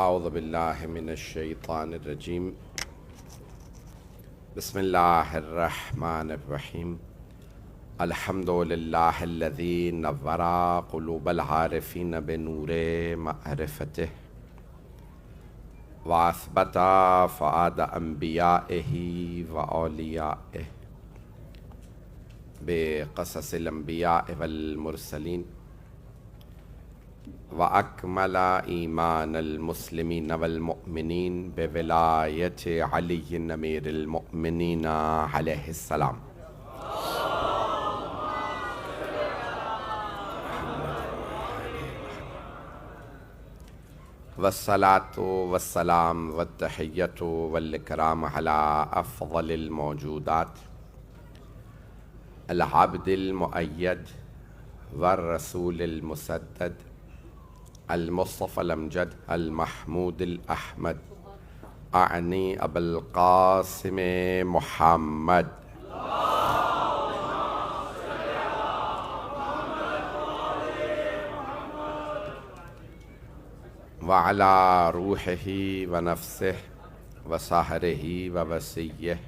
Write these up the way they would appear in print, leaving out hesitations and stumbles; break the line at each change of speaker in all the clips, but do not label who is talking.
اعوذ باللہ من الشیطان الرجیم بسم اللہ الرحمن الرحیم الحمد للہ الذی نور قلوب العارفین بنور معرفتہ واثبت فؤاد انبیائہ واولیائہ بقصص الانبیاء والمرسلین وأكمل إيمان المسلمين والمؤمنين بولاية علي أمير المؤمنين عليه السلام والصلاة والسلام والتحية والإكرام على أفضل الموجودات العبد المؤيد والرسول المسدد المصطفى الأمجد المحمود الأحمد أعني أبا القاسم محمد وعلى روحه ونفسه وصهره ووسيه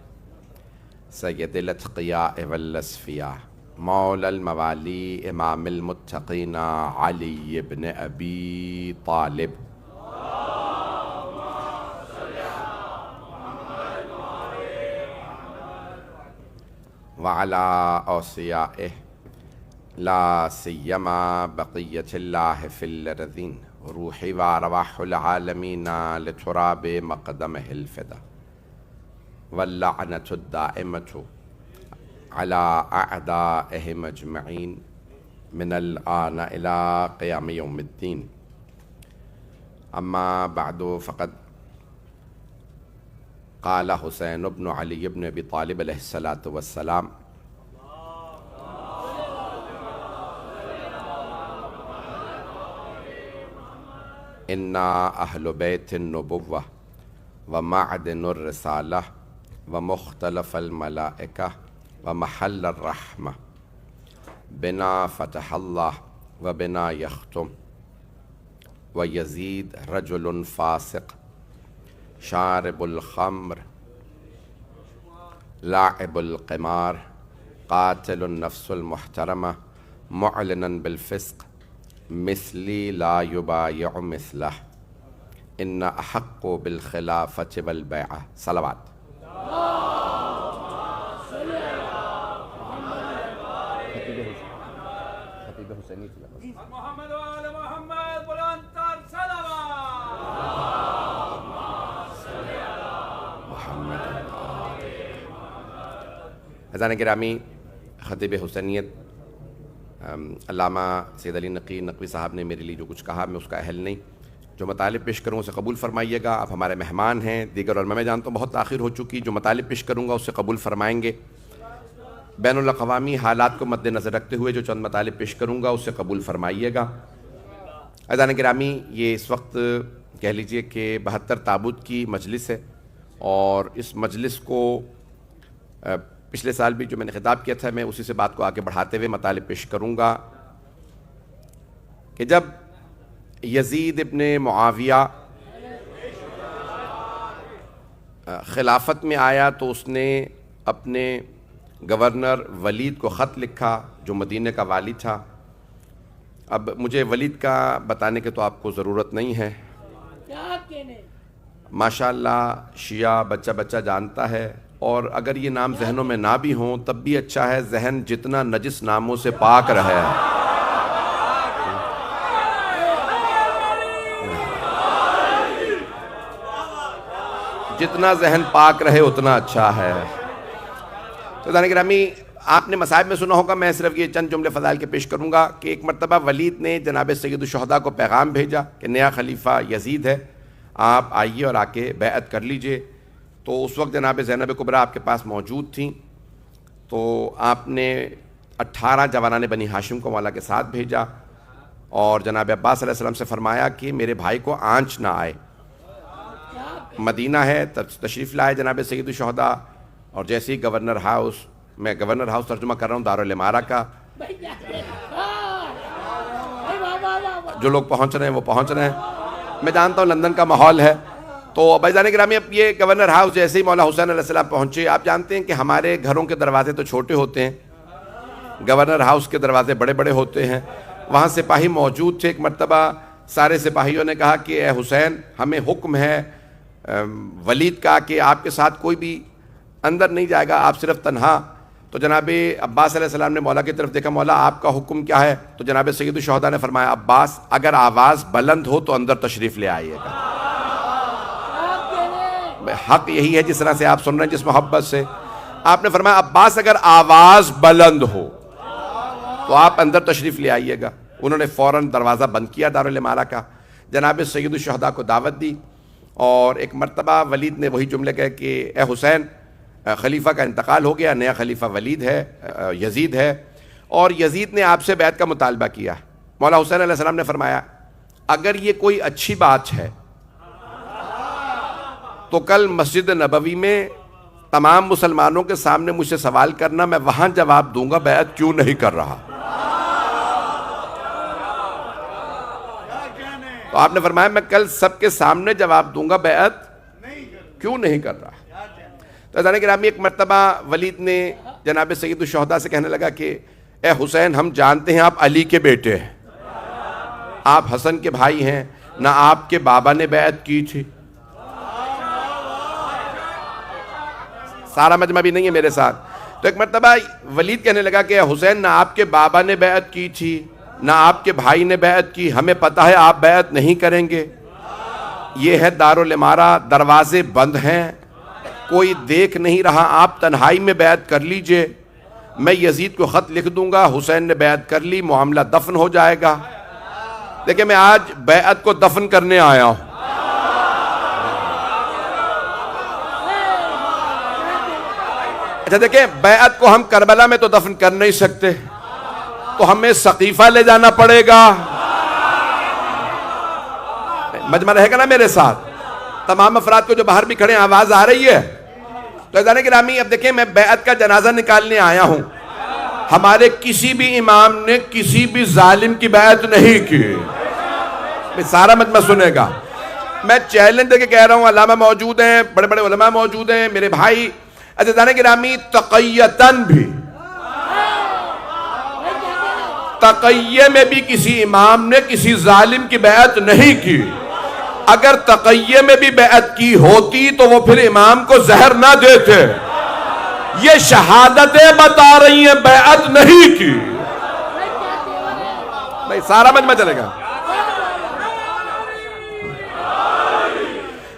سيد الأتقياء والأصفياء مولى الموالي إمام المتقين علي بن أبي طالب وعلى أوصيائه لا سيما بقية الله في الأرضين روحي وأرواح العالمين لتراب مقدمه الفدا واللعنة الدائمة على أعدائهم أجمعين من الآن إلى قيام يوم الدين أما بعد فقد قال حسين بن علي بن أبي طالب عليه الصلاة والسلام إن أهل بيت النبوة ومعدن الرسالة ومختلف الملائكة ومحل الرحمة بنا فتح الله وبنا يختم ويزيد رجل فاسق شارب الخمر لاعب القمار قاتل النفس المحترمة معلنا بالفسق مثلي لا يبايع مثله إن أحق بالخلافة والبيعة صلوات
محمد وآل محمد بلندتر صلوات
عزیزان گرامی، خطیب حسینیت علامہ سید علی نقوی نقوی صاحب نے میرے لیے جو کچھ کہا میں اس کا اہل نہیں، جو مطالب پیش کروں اسے قبول فرمائیے گا۔ آپ ہمارے مہمان ہیں، دیگر علماء میں جانتا ہوں بہت تاخیر ہو چکی، جو مطالب پیش کروں گا اسے قبول فرمائیں گے۔ بین الاقوامی حالات کو مد نظر رکھتے ہوئے جو چند مطالب پیش کروں گا اسے قبول فرمائیے گا۔ عزیزان گرامی، یہ اس وقت کہہ لیجئے کہ 72 تابوت کی مجلس ہے، اور اس مجلس کو پچھلے سال بھی جو میں نے خطاب کیا تھا میں اسی سے بات کو آگے بڑھاتے ہوئے مطالب پیش کروں گا کہ جب یزید ابن معاویہ خلافت میں آیا تو اس نے اپنے گورنر ولید کو خط لکھا جو مدینہ کا والی تھا۔ اب مجھے ولید کا بتانے کے تو آپ کو ضرورت نہیں ہے، ماشاءاللہ شیعہ بچہ بچہ جانتا ہے، اور اگر یہ نام ذہنوں میں نہ بھی ہوں تب بھی اچھا ہے، ذہن جتنا نجس ناموں سے پاک رہے، جتنا ذہن پاک رہے اتنا اچھا ہے۔ تو عزیزان گرامی، آپ نے مصائب میں سنا ہوگا، میں صرف یہ چند جملے فضائل کے پیش کروں گا کہ ایک مرتبہ ولید نے جناب سید الشہداء کو پیغام بھیجا کہ نیا خلیفہ یزید ہے، آپ آئیے اور آ کے بیعت کر لیجئے۔ تو اس وقت جناب زینب کبریٰ آپ کے پاس موجود تھیں، تو آپ نے 18 جوانان بنی ہاشم کو مولا کے ساتھ بھیجا، اور جناب عباس علیہ السلام سے فرمایا کہ میرے بھائی کو آنچ نہ آئے، مدینہ ہے تشریف لائے جناب سید الشہداء۔ اور جیسے ہی گورنر ہاؤس، میں گورنر ہاؤس ترجمہ کر رہا ہوں دارالامارہ کا، جو لوگ پہنچ رہے ہیں وہ پہنچ رہے ہیں، میں جانتا ہوں لندن کا ماحول ہے، تو بھائیزان گرامی اب یہ گورنر ہاؤس جیسے ہی مولا حسین علیہ السلام پہنچے، آپ جانتے ہیں کہ ہمارے گھروں کے دروازے تو چھوٹے ہوتے ہیں، گورنر ہاؤس کے دروازے بڑے بڑے ہوتے ہیں. وہاں سپاہی موجود تھے. ایک مرتبہ سارے سپاہیوں نے کہا کہ اے حسین، ہمیں حکم ہے ولید کا کہ آپ کے ساتھ کوئی بھی اندر نہیں جائے گا، آپ صرف تنہا. تو جناب عباس علیہ السلام نے مولا کی طرف دیکھا، مولا آپ کا حکم کیا ہے؟ تو جناب سید الشہداء نے فرمایا، عباس اگر آواز بلند ہو تو اندر تشریف لے آئیے گا. حق یہی ہے جس طرح سے آپ سن رہے ہیں، جس محبت سے آپ نے فرمایا، عباس اگر آواز بلند ہو تو آپ اندر تشریف لے آئیے گا. انہوں نے فوراً دروازہ بند کیا دارالامارہ کا. جناب سید الشہداء کو دعوت دی، اور ایک مرتبہ ولید نے وہی جملے کہے کہ اے حسین، خلیفہ کا انتقال ہو گیا، نیا خلیفہ ولید ہے، یزید ہے، اور یزید نے آپ سے بیعت کا مطالبہ کیا. مولا حسین علیہ السلام نے فرمایا، اگر یہ کوئی اچھی بات ہے تو کل مسجد نبوی میں تمام مسلمانوں کے سامنے مجھ سے سوال کرنا، میں وہاں جواب دوں گا بیعت کیوں نہیں کر رہا. تو آپ نے فرمایا، میں کل سب کے سامنے جواب دوں گا بیعت کیوں نہیں کر رہا. تو عزیزان گرامی ایک مرتبہ ولید نے جناب سید الشہداء سے کہنے لگا کہ اے حسین، ہم جانتے ہیں آپ علی کے بیٹے ہیں، آپ حسن کے بھائی ہیں، نہ آپ کے بابا نے بیعت کی تھی. سارا مجمع بھی نہیں ہے میرے ساتھ. تو ایک مرتبہ ولید کہنے لگا کہ اے حسین، نہ آپ کے بابا نے بیعت کی تھی، نہ آپ کے بھائی نے بیعت کی، ہمیں پتہ ہے آپ بیعت نہیں کریں گے. یہ ہے دارالامارہ، دروازے بند ہیں، کوئی دیکھ نہیں رہا، آپ تنہائی میں بیعت کر لیجئے. میں یزید کو خط لکھ دوں گا، حسین نے بیعت کر لی، معاملہ دفن ہو جائے گا. دیکھیں میں آج بیعت کو دفن کرنے آیا ہوں. اچھا دیکھیں، بیعت کو ہم کربلا میں تو دفن کر نہیں سکتے، تو ہمیں سقیفہ لے جانا پڑے گا. مجمع رہے گا نا میرے ساتھ؟ تمام افراد کو جو باہر بھی کھڑے ہیں، آواز آ رہی ہے؟ تو عزیزان گرامی اب دیکھیں، میں بیعت کا جنازہ نکالنے آیا ہوں. ہمارے کسی بھی امام نے کسی بھی ظالم کی بیعت نہیں کی. سارا مجمع سنے گا. میں چیلنج دے کے کہہ رہا ہوں، علامہ موجود ہیں، بڑے بڑے علماء موجود ہیں، میرے بھائی. عزیزان گرامی تقیتاً بھی، تقیہ میں بھی کسی امام نے کسی ظالم کی بیعت نہیں کی. اگر تقیہ میں بھی بیعت کی ہوتی تو وہ پھر امام کو زہر نہ دیتے. یہ شہادتیں بتا رہی ہیں بیعت نہیں کی. نہیں، سارا مجمع چلے گا.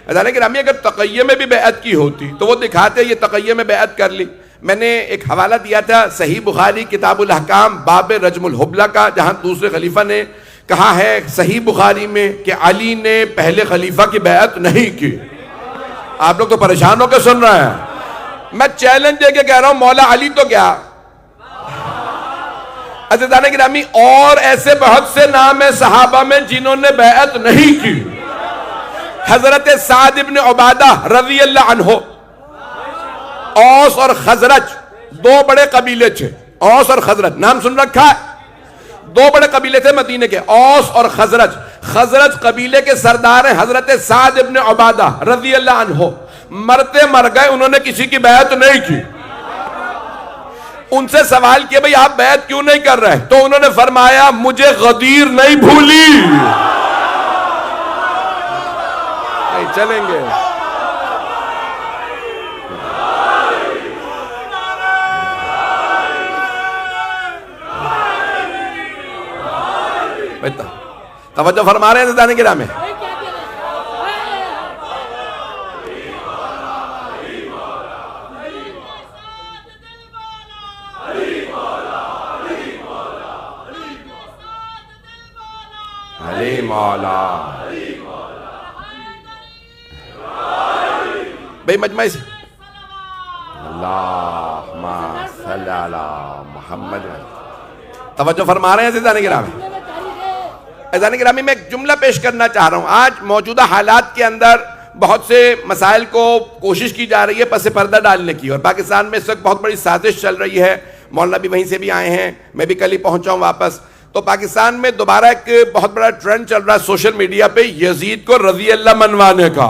عزیزان گرامی اگر تقیہ میں بھی بیعت کی ہوتی تو وہ دکھاتے یہ تقیہ میں بیعت کر لی. میں نے ایک حوالہ دیا تھا صحیح بخاری کتاب الاحکام باب رجم الحبلہ کا، جہاں دوسرے خلیفہ نے کہا ہے صحیح بخاری میں کہ علی نے پہلے خلیفہ کی بیعت نہیں کی. آپ لوگ تو پریشان ہو کے سن رہے ہیں. میں چیلنج دے کے کہہ رہا ہوں، مولا علی تو کیا، عزیزان گرامی اور ایسے بہت سے نام ہیں صحابہ میں جنہوں نے بیعت نہیں کی. حضرت سعد ابن عبادہ رضی اللہ عنہ، اوس اور خزرج دو بڑے قبیلے تھے. اوس اور خزرج نام سن رکھا ہے؟ دو بڑے قبیلے تھے مدینے کے، اوس اور خزرج. خزرج قبیلے کے سردار ہیں حضرت سعد ابن عبادہ رضی اللہ عنہ. مرتے مر گئے، انہوں نے کسی کی بیعت نہیں کی. ان سے سوال کیا بھئی آپ بیعت کیوں نہیں کر رہے؟ تو انہوں نے فرمایا مجھے غدیر نہیں بھولی. نہیں چلیں گے. توجہ فرما رہے ہیں عزیزان گرامی. علی مولا بھئی مجمع سے اللہم صلی علی محمد. توجہ فرما رہے ہیں عزیزان گرامی. عزیزان گرامی میں ایک جملہ پیش کرنا چاہ رہا ہوں. آج موجودہ حالات کے اندر بہت سے مسائل کو کوشش کی جا رہی ہے پس پردہ ڈالنے کی، اور پاکستان میں اس وقت بہت بڑی سازش چل رہی ہے. مولانا بھی وہیں سے بھی آئے ہیں، میں بھی کل ہی پہنچا ہوں واپس. تو پاکستان میں دوبارہ ایک بہت بڑا ٹرینڈ چل رہا ہے سوشل میڈیا پہ یزید کو رضی اللہ منوانے کا.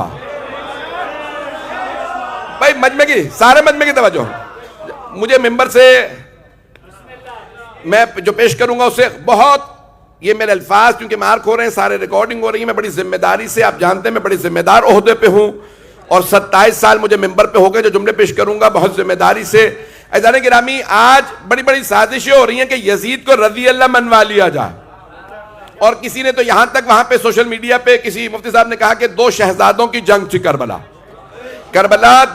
بھائی مجمع کی سارے مجمع کی توجہ, مجھے ممبر سے میں جو پیش کروں گا اسے بہت, یہ میرے الفاظ کیونکہ مارک ہو رہے ہیں, سارے ریکارڈنگ ہو رہی ہیں, میں بڑی ذمہ داری سے, آپ جانتے ہیں میں بڑی ذمہ دار عہدے پہ ہوں اور 27 سال مجھے ممبر پہ ہو گئے, جو جملے پیش کروں گا بہت ذمہ داری سے. عزیزان گرامی, آج بڑی بڑی سازشیں ہو رہی ہیں کہ یزید کو رضی اللہ منوا لیا جائے, اور کسی نے تو یہاں تک وہاں پہ سوشل میڈیا پہ کسی مفتی صاحب نے کہا کہ 2 شہزادوں کی جنگ تھی کربلا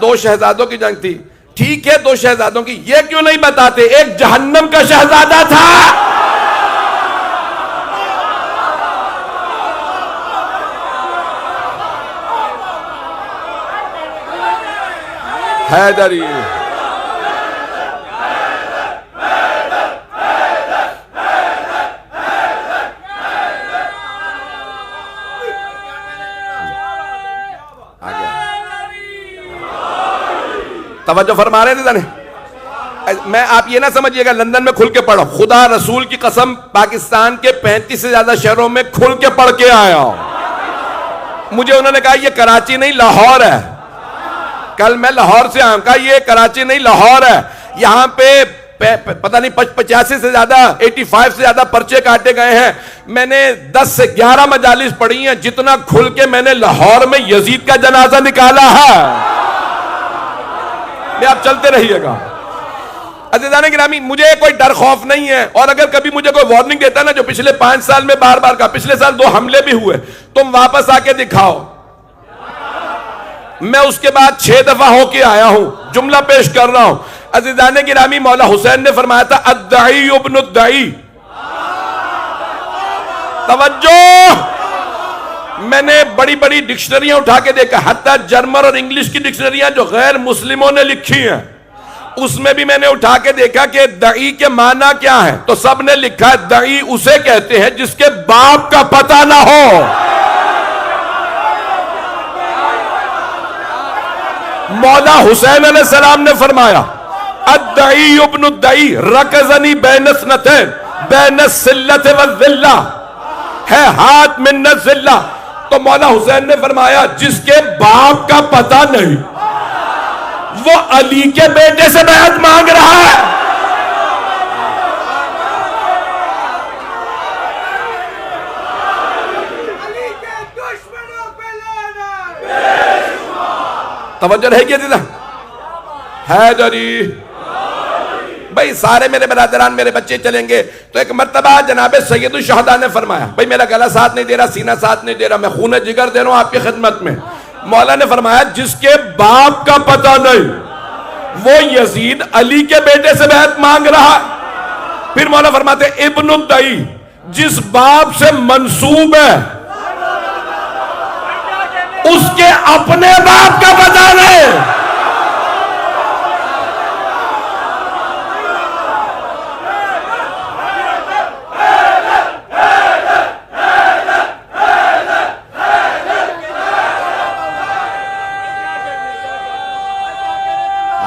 2 شہزادوں کی جنگ تھی. ٹھیک ہے 2 شہزادوں کی, یہ کیوں نہیں بتاتے ایک جہنم کا شہزادہ تھا. حیدری توجہ فرما رہے تھے. میں آپ یہ نہ سمجھیے گا لندن میں کھل کے پڑھو, خدا رسول کی قسم پاکستان کے 35 سے زیادہ شہروں میں کھل کے پڑھ کے آیا ہوں. مجھے انہوں نے کہا یہ کراچی نہیں لاہور ہے, کل میں لاہور سے آیا ہوں, کہا یہ کراچی نہیں لاہور ہے, یہاں پہ پتہ نہیں 85 سے زیادہ 85 سے زیادہ پرچے کاٹے گئے ہیں. میں نے 10 سے 11 مجالس پڑھی ہیں, جتنا کھل کے میں نے لاہور میں یزید کا جنازہ نکالا ہے. آپ چلتے رہیے گا. عزیزان گرامی, مجھے کوئی ڈر خوف نہیں ہے, اور اگر کبھی مجھے کوئی وارننگ دیتا نا, جو پچھلے 5 سال میں بار بار کا, پچھلے سال 2 حملے بھی ہوئے, تم واپس آ کے دکھاؤ. میں اس کے بعد 6 دفعہ ہو کے آیا ہوں, جملہ پیش کر رہا ہوں. عزیزان گرامی, مولا حسین نے فرمایا تھا الدعی ابن الدعی. توجہ, میں نے بڑی بڑی ڈکشنریاں اٹھا کے دیکھا, حتیٰ جرمن اور انگلش کی ڈکشنریاں جو غیر مسلموں نے لکھی ہیں, اس میں بھی میں نے اٹھا کے دیکھا کہ دعی کے معنی کیا ہے, تو سب نے لکھا ہے دعی اسے کہتے ہیں جس کے باپ کا پتہ نہ ہو. مولا حسین علیہ السلام نے فرمایا الدعی ابن الدعی رکزنی بین اثنتین بین السلۃ والذلہ, ہے ہاتھ من الذلہ. تو مولا حسین نے فرمایا جس کے باپ کا پتہ نہیں وہ علی کے بیٹے سے بیعت مانگ رہا ہے.
علی کے دشمنوں پہ لعنت.
توجہ رہے گی عزیزہ. حیدری بھائی, سارے میرے برادران میرے بچے چلیں گے. تو ایک مرتبہ جناب سید الشہداء نے فرمایا, بھائی میرا گلا ساتھ نہیں دے رہا, سینہ ساتھ نہیں دے رہا, میں خون جگر دے رہا ہوں آپ کی خدمت میں. مولا نے فرمایا جس کے باپ کا پتہ نہیں وہ یزید علی کے بیٹے سے بیعت مانگ رہا. پھر مولا فرماتے ابن الدعی جس باپ سے منسوب ہے اس کے اپنے باپ کا پتہ نہیں.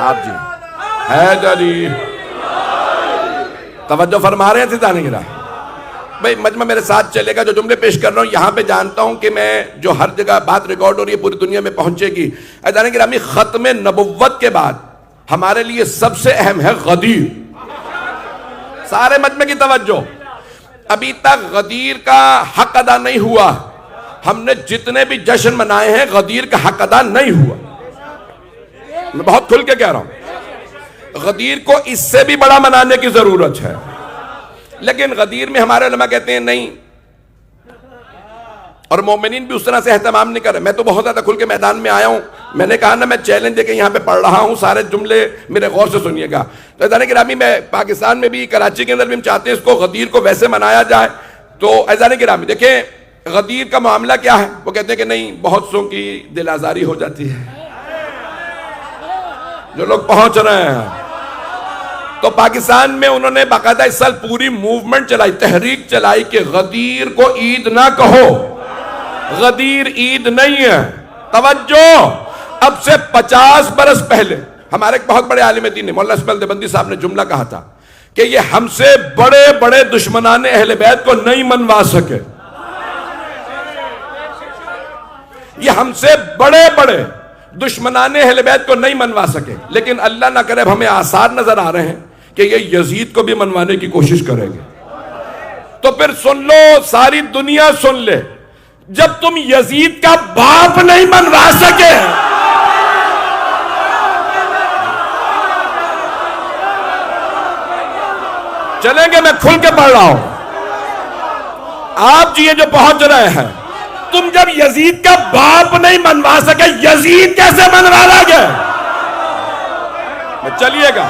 آپ جی حیدری توجہ فرما رہے ہیں تھے جانے گرا. بھئی مجمع میرے ساتھ چلے گا, جو جملے پیش کر رہا ہوں یہاں پہ جانتا ہوں کہ میں جو ہر جگہ بات ریکارڈ ہو رہی ہے پوری دنیا میں پہنچے گی. جانے گرامی, ختم نبوت کے بعد ہمارے لیے سب سے اہم ہے غدیر. سارے مجمع کی توجہ, ابھی تک غدیر کا حق ادا نہیں ہوا. ہم نے جتنے بھی جشن منائے ہیں غدیر کا حق ادا نہیں ہوا. میں بہت کھل کے کہہ رہا ہوں, غدیر کو اس سے بھی بڑا منانے کی ضرورت ہے. لیکن غدیر میں ہمارے علماء کہتے ہیں نہیں, اور مومنین بھی اس طرح سے اہتمام نہیں کر رہے. میں تو بہت زیادہ کھل کے میدان میں آیا ہوں, میں نے کہا نا میں چیلنج دے کے یہاں پہ پڑھ رہا ہوں, سارے جملے میرے غور سے سنیے گا. تو عزیزان گرامی, میں پاکستان میں بھی کراچی کے اندر بھی ہم چاہتے ہیں اس کو غدیر کو ویسے منایا جائے. تو عزیزان گرامی دیکھیں غدیر کا معاملہ کیا ہے. وہ کہتے ہیں کہ نہیں بہت سو کی دل آزاری ہو جاتی ہے. جو لوگ پہنچ رہے ہیں, تو پاکستان میں انہوں نے باقاعدہ اس سال پوری موومنٹ چلائی, تحریک چلائی کہ غدیر کو عید نہ کہو, غدیر عید نہیں ہے. توجہ, اب سے 50 برس پہلے ہمارے ایک بہت بڑے عالم دین نے مولانا اسماعیل دیوبندی صاحب نے جملہ کہا تھا کہ یہ ہم سے بڑے بڑے دشمنان اہل بیت کو نہیں منوا سکے، یہ ہم سے بڑے بڑے دشمنان اہل بیت کو نہیں منوا سکے، لیکن اللہ نہ کرے اب ہمیں آثار نظر آ رہے ہیں کہ یہ یزید کو بھی منوانے کی کوشش کریں گے۔ تو پھر سن لو، ساری دنیا سن لے، جب تم یزید کا باپ نہیں منوا سکے، چلیں گے، میں کھل کے پڑھ رہا ہوں، آپ جی یہ جو پہنچ رہے ہیں، تم جب یزید کا باپ نہیں منوا سکے، یزید کیسے منوا لگے؟ چلیے گا،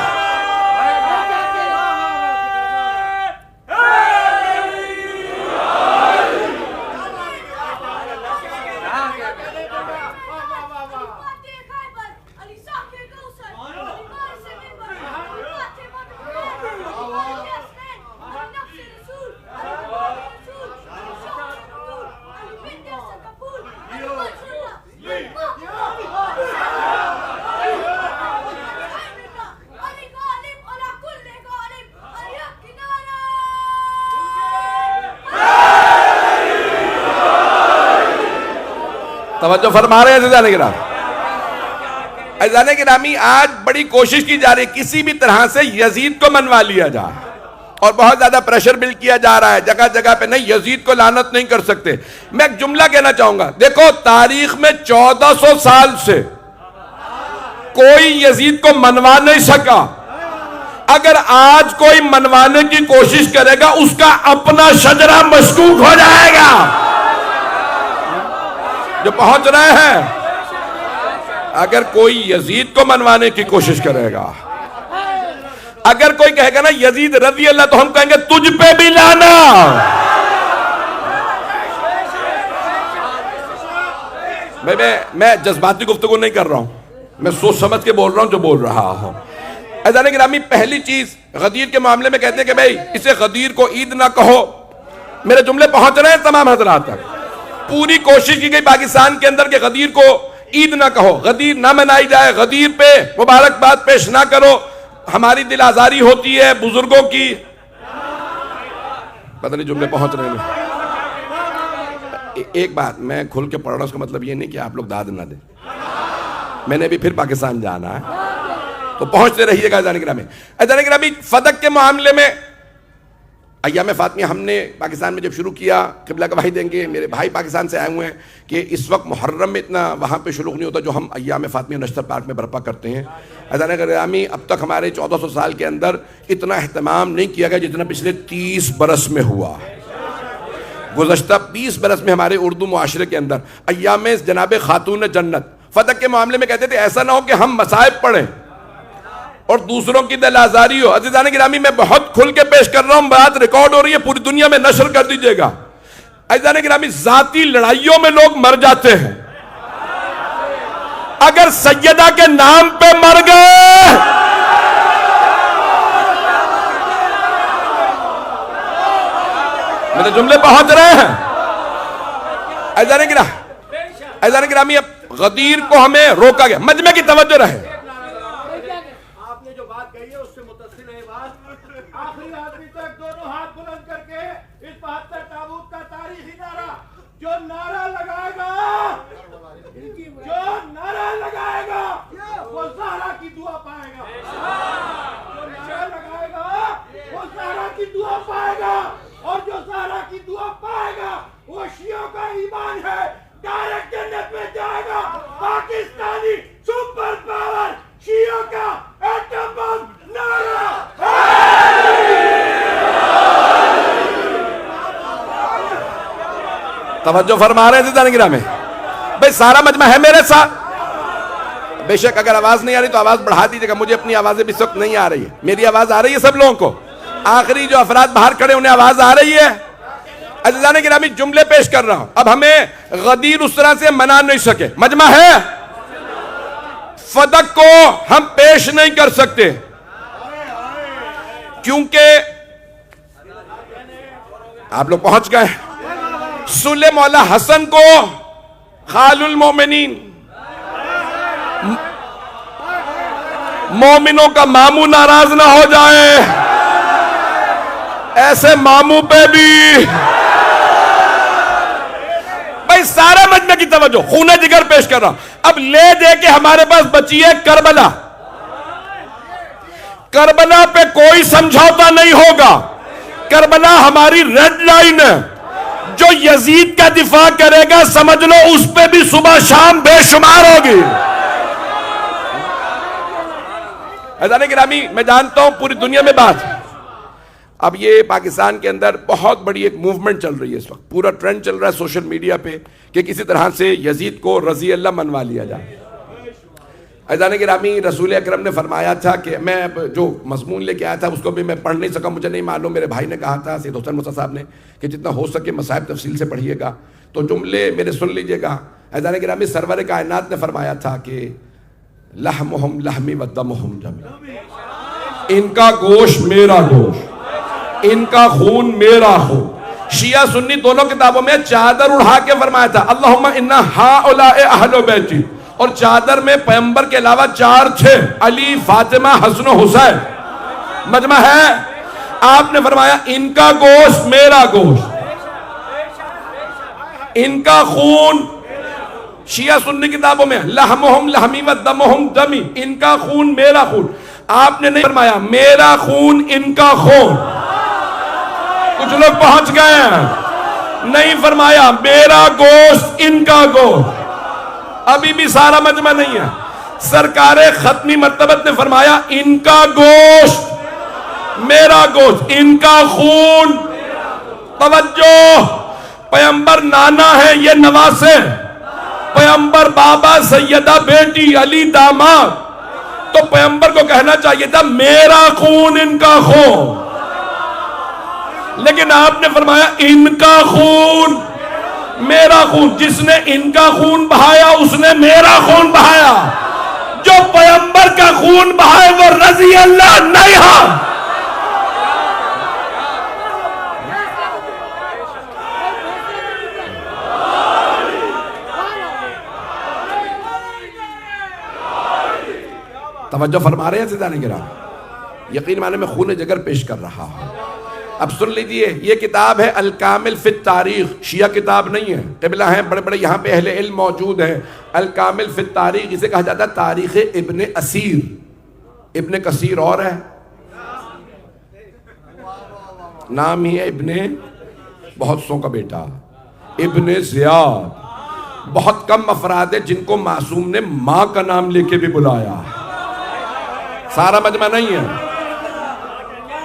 توجہ فرما رہے ہیں عزیزان گرامی۔ عزیزان گرامی، آج بڑی کوشش کی جا رہی ہے کسی بھی طرح سے یزید کو منوا لیا جائے، اور بہت زیادہ پریشر بلڈ کیا جا رہا ہے جگہ جگہ پہ، نہیں یزید کو لعنت نہیں کر سکتے۔ میں ایک جملہ کہنا چاہوں گا، دیکھو تاریخ میں 1400 سال سے کوئی یزید کو منوا نہیں سکا، اگر آج کوئی منوانے کی کوشش کرے گا اس کا اپنا شجرہ مشکوک ہو جائے گا۔ جو پہنچ رہے ہیں، اگر کوئی یزید کو منوانے کی کوشش کرے گا، اگر کوئی کہے گا نا یزید رضی اللہ، تو ہم کہیں گے تجھ پہ بھی لانا۔ میں جذباتی گفتگو نہیں کر رہا ہوں، میں سوچ سمجھ کے بول رہا ہوں جو بول رہا ہوں۔ عزیزان گرامی، پہلی چیز غدیر کے معاملے میں کہتے ہیں کہ بھئی اسے غدیر کو عید نہ کہو۔ میرے جملے پہنچ رہے ہیں تمام حضرات تک؟ پوری کوشش کی گئی پاکستان کے اندر کہ غدیر کو عید نہ کہو، غدیر نہ منائی جائے، غدیر پہ مبارکباد پیش نہ کرو، ہماری دل آزاری ہوتی ہے بزرگوں کی۔ پتہ نہیں جملے پہنچ رہے ہیں۔ ایک بات میں کھل کے پڑھ رہا ہوں، اس کا مطلب یہ نہیں کہ آپ لوگ داد نہ دیں، میں نے بھی پھر پاکستان جانا ہے، تو پہنچتے رہیے گا عزیزان گرامی۔ عزیزان گرامی، فتح کے معاملے میں ایام فاطمیہ ہم نے پاکستان میں جب شروع کیا، قبلہ گواہی دیں گے میرے بھائی پاکستان سے آئے ہوئے ہیں کہ اس وقت محرم میں اتنا وہاں پہ شلوغ نہیں ہوتا جو ہم ایام فاطمیہ نشتر پارک میں برپا کرتے ہیں۔ عزیزان گرامی، اب تک ہمارے 1400 سال کے اندر اتنا اہتمام نہیں کیا گیا جتنا پچھلے 30 برس میں ہوا۔ گزشتہ 20 برس میں ہمارے اردو معاشرے کے اندر ایام جناب خاتون جنت فتح کے معاملے میں کہتے تھے ایسا نہ ہو کہ ہم مصائب پڑھیں اور دوسروں کی دل آزاری ہو۔ عزیزان گرامی، میں بہت کھل کے پیش کر رہا ہوں، بات ریکارڈ ہو رہی ہے، پوری دنیا میں نشر کر دیجئے گا۔ عزیزان گرامی، ذاتی لڑائیوں میں لوگ مر جاتے ہیں، اگر سیدہ کے نام پہ مر گئے میرے جملے پہنچ رہے ہیں۔ عزیزان گرامی، اب غدیر کو ہمیں روکا گیا، مجمع کی توجہ رہے۔
آخری آدمی تک دونوں ہاتھ بلند کر کے اس 72 تابوت کا تاریخی نعرہ جو نعرہ لگائے گا وہ زہرا کی دعا پائے گا، جو نعرہ لگائے گا وہ زہرا کی دعا پائے گا، اور جو زہرا کی دعا پائے گا وہ شیعوں کا ایمان ہے، ڈائریکٹ جنت میں جائے گا۔ پاکستانی سپر پاور شیعوں کا ایٹم بم نعرہ
توجہ فرما رہے ہیں عزیزان گرامی۔ بھئی سارا مجمع ہے میرے ساتھ؟ بے شک اگر آواز نہیں آ رہی تو آواز بڑھا دیجئے گا، مجھے اپنی آوازیں بھی اس وقت نہیں آ رہی ہے۔ میری آواز آ رہی ہے سب لوگوں کو؟ آخری جو افراد باہر کھڑے انہیں آواز آ رہی ہے؟ عزیزان گرامی، جملے پیش کر رہا ہوں، اب ہمیں غدیر اس طرح سے منا نہیں سکے، مجمع ہے، فتح کو ہم پیش نہیں کر سکتے کیونکہ آپ لوگ پہنچ گئے صلح مولا حسن کو خال المومنین، مومنوں کا ماموں ناراض نہ ہو جائے، ایسے ماموں پہ بھی بھائی سارا مجمع کی توجہ، خون جگر پیش کر رہا ہوں. اب لے دے کے ہمارے پاس بچی ہے کربلا. کربلا پہ کوئی سمجھوتا نہیں ہوگا. کربلا ہماری ریڈ لائن ہے. جو یزید کا دفاع کرے گا سمجھ لو اس پہ بھی صبح شام بے شمار ہوگی. عزیزان گرامی، میں جانتا ہوں پوری دنیا میں بات. اب یہ پاکستان کے اندر بہت بڑی ایک موومنٹ چل رہی ہے اس وقت. پورا ٹرینڈ چل رہا ہے سوشل میڈیا پہ کہ کسی طرح سے یزید کو رضی اللہ منوا لیا جائے. عزیزان گرامی، رسول اکرم نے فرمایا تھا کہ میں جو مضمون لے کے آیا تھا اس کو بھی میں پڑھ نہیں سکا، مجھے نہیں معلوم. میرے بھائی نے کہا تھا سید حسین موسیٰ صاحب نے کہ جتنا ہو سکے مصائب تفصیل سے پڑھیے گا، تو جملے میرے سن لیجئے گا. عزیزان گرامی، سرور کائنات نے فرمایا تھا کہ لحمہم لحمی و دمہم دمی، ان کا گوشت میرا گوشت، ان کا خون میرا خون. شیعہ سنی دونوں کتابوں میں چادر اڑھا کے فرمایا تھا اللہم انا ہؤلاء اہل بیتی، اور چادر میں پیغمبر کے علاوہ 4 تھے، علی، فاطمہ، حسن و حسین. مجمع ہے. آپ نے فرمایا ان کا گوشت میرا گوشت، ان کا خون. شیعہ سنی کتابوں میں لحمہم لحمی و دمہم دمی، ان کا خون میرا خون. آپ نے نہیں فرمایا میرا خون ان کا خون. کچھ لوگ پہنچ گئے ہیں. نہیں فرمایا میرا گوشت ان کا گوشت. ابھی بھی سارا مجمع نہیں ہے. سرکار ختمی مرتبت نے فرمایا ان کا گوشت میرا گوشت، ان کا خون. توجہ، پیغمبر نانا ہے، یہ نواسے. پیغمبر بابا، سیدہ بیٹی، علی داماد. تو پیغمبر کو کہنا چاہیے تھا میرا خون ان کا خون، لیکن آپ نے فرمایا ان کا خون میرا خون. جس نے ان کا خون بہایا اس نے میرا خون بہایا. جو پیغمبر کا خون بہائے وہ رضی اللہ نہیں ہے. توجہ فرما رہے ہیں عزیزان گرامی؟ یقین مانے میں خون جگر پیش کر رہا ہوں. اب سن لیجئے، یہ کتاب ہے الکامل فی التاریخ. شیعہ کتاب نہیں ہے. قبلہ ہیں بڑے بڑے یہاں پہ اہل علم موجود ہیں. الکامل فی التاریخ، اسے کہا جاتا ہے تاریخ ابن اسیر. ابن کثیر اور ہے، نام ہی ہے ابن، بہت سو کا بیٹا ابن زیاد. بہت کم افراد ہیں جن کو معصوم نے ماں کا نام لے کے بھی بلایا. سارا مجمع نہیں ہے.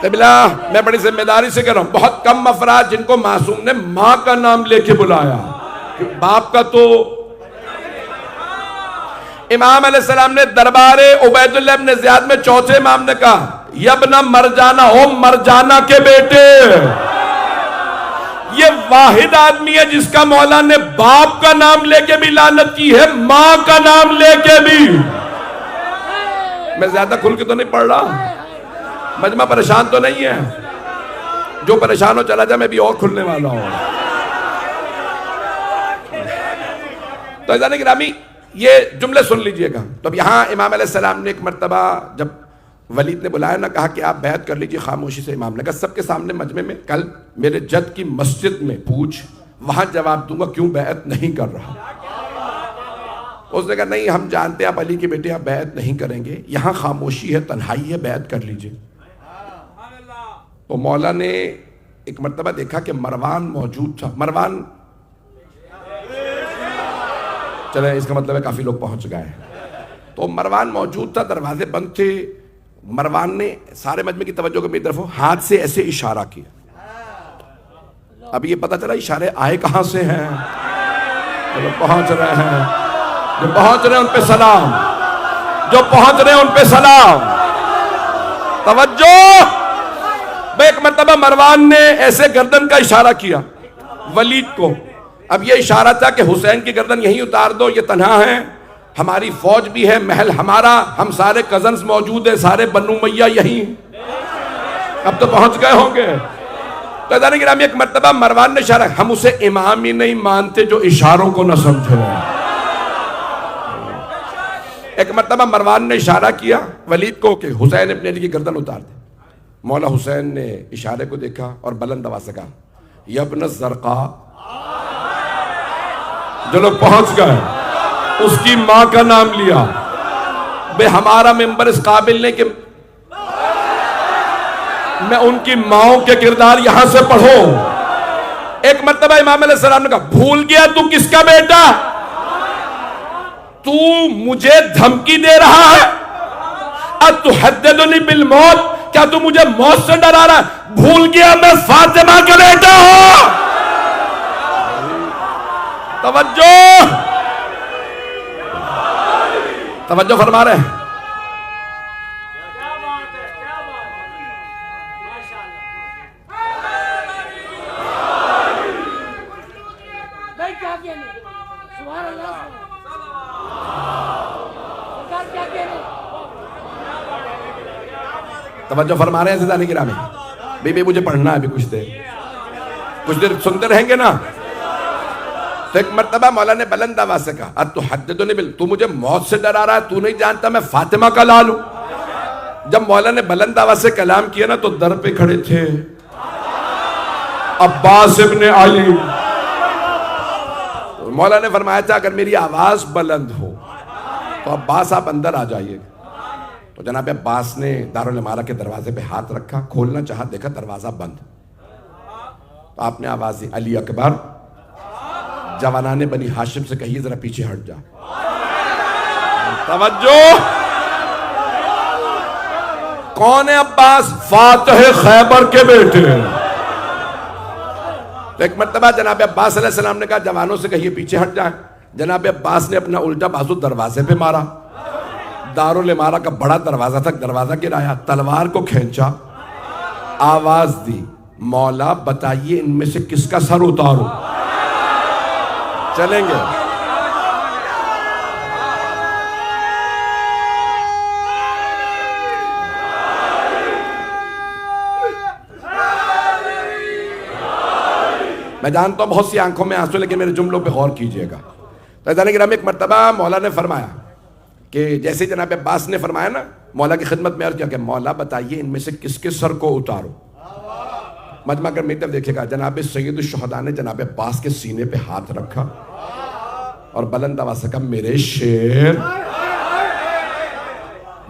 قبلہ میں بڑی ذمہ داری سے کہہ رہا ہوں، بہت کم افراد جن کو معصوم نے ماں کا نام لے کے بلایا. باپ کا تو امام علیہ السلام نے دربار عبید اللہ ابن زیاد میں چوتھے امام نے کہا یبن مرجانہ، او مرجانہ کے بیٹے. یہ واحد آدمی ہے جس کا مولا نے باپ کا نام لے کے بھی لعنت کی ہے، ماں کا نام لے کے بھی. میں زیادہ کھل کے تو نہیں پڑھ رہا، مجمع پریشان تو نہیں ہے. جو پریشان ہو چلا جائے، میں بھی اور کھلنے والا ہوں. تو عزیزان گرامی، یہ جملے سن لیجئے گا. تو اب یہاں امام علیہ السلام نے ایک مرتبہ جب ولید نے بلایا نہ، کہا کہ آپ بیعت کر لیجئے خاموشی سے. امام نے کہا سب کے سامنے مجمع میں کل میرے جد کی مسجد میں پوچھ، وہاں جواب دوں گا کیوں بیعت نہیں کر رہا. اس نے کہا نہیں، ہم جانتے ہیں آپ علی کے بیٹے، آپ بیعت نہیں کریں گے، یہاں خاموشی ہے، تنہائی ہے، بیعت کر لیجئے. تو مولا نے ایک مرتبہ دیکھا کہ مروان موجود تھا. مروان، چلیں اس کا مطلب ہے کافی لوگ پہنچ گئے. تو مروان موجود تھا، دروازے بند تھے. مروان نے سارے مجمع کی توجہ کو میری طرف ہاتھ سے ایسے اشارہ کیا. اب یہ پتہ چلا اشارے آئے کہاں سے ہیں. جو پہنچ رہے ہیں، جو پہنچ رہے ہیں ان پہ سلام، جو پہنچ رہے ہیں ان پہ سلام. توجہ. ایک مرتبہ مروان نے ایسے گردن کا اشارہ کیا ولید کو. اب یہ اشارہ تھا کہ حسین کی گردن یہیں اتار دو، یہ تنہا ہے، ہماری فوج بھی ہے، محل ہمارا، ہم سارے کزنز موجود ہیں، سارے بنو امیہ یہیں. اب تو پہنچ گئے ہوں گے. تو عزیزان گرامی، ایک مرتبہ مروان نے اشارہ، ہم اسے امام ہی نہیں مانتے جو اشاروں کو نہ سمجھے. ایک مرتبہ مروان نے اشارہ کیا ولید کو کہ حسین ابن علی کی گردن اتار دے. مولا حسین نے اشارے کو دیکھا اور بلند آواز سے کہا یا ابن الزرقاء. جو لوگ پہنچ گئے اس کی ماں کا نام لیا. بے ہمارا ممبر اس قابل نہیں کہ میں ان کی ماؤں کے کردار یہاں سے پڑھوں. ایک مرتبہ امام علیہ السلام نے کہا بھول گیا تو کس کا بیٹا؟ تو مجھے دھمکی دے رہا ہے؟ اتحدثنی بالموت، کیا تو مجھے موت سے ڈرا رہا ہے؟ بھول گیا میں فاطمہ کا بیٹا ہوں. توجہ فرما رہے ہیں. توجہ فرما رہے ہیں عزیزان گرامی. بی بی مجھے پڑھنا ہے ابھی کچھ دیر سنتے رہیں گے نا. تو ایک مرتبہ مولا نے بلند آواز سے کہا اتحدثنی تو مجھے موت سے ڈرا رہا ہے؟ تو نہیں جانتا میں فاطمہ کا لال ہوں؟ جب مولا نے بلند آواز سے کلام کیا نا تو در پہ کھڑے تھے عباس ابن علی. مولا نے فرمایا تھا اگر میری آواز بلند ہو تو عباس آپ اندر آ جائیے. تو جناب عباس نے دارالامارہ کے دروازے پہ ہاتھ رکھا، کھولنا چاہا، دیکھا دروازہ بند. تو آپ نے آواز دی علی اکبر. جوانان بنی ہاشم سے کہیے ذرا پیچھے ہٹ جا. توجہ. کون ہے عباس؟ فاتح خیبر کے بیٹے. تو ایک مرتبہ جناب عباس علیہ السلام نے کہا جوانوں سے کہیے پیچھے ہٹ جائیں. جناب عباس نے اپنا الٹا بازو دروازے پہ مارا. دارالامارہ کا بڑا دروازہ تھا، دروازہ گرایا، تلوار کو کھینچا، آواز دی مولا بتائیے ان میں سے کس کا سر اتاروں؟ چلیں گے. میں جانتا ہوں بہت سی آنکھوں میں آنسو، لیکن میرے جملوں پہ غور کیجئے گا. تو عزیزان گرامی ایک مرتبہ مولا نے فرمایا کہ جیسے جناب عباس نے فرمایا نا، مولا کی خدمت میں عرض کیا کہ مولا بتائیے ان میں سے کس کے سر کو اتاروں؟ مجمع کر میٹر دیکھے گا جناب سید الشہداء نے جناب عباس کے سینے پہ ہاتھ رکھا اور بلند آواز سے کہا میرے شیر،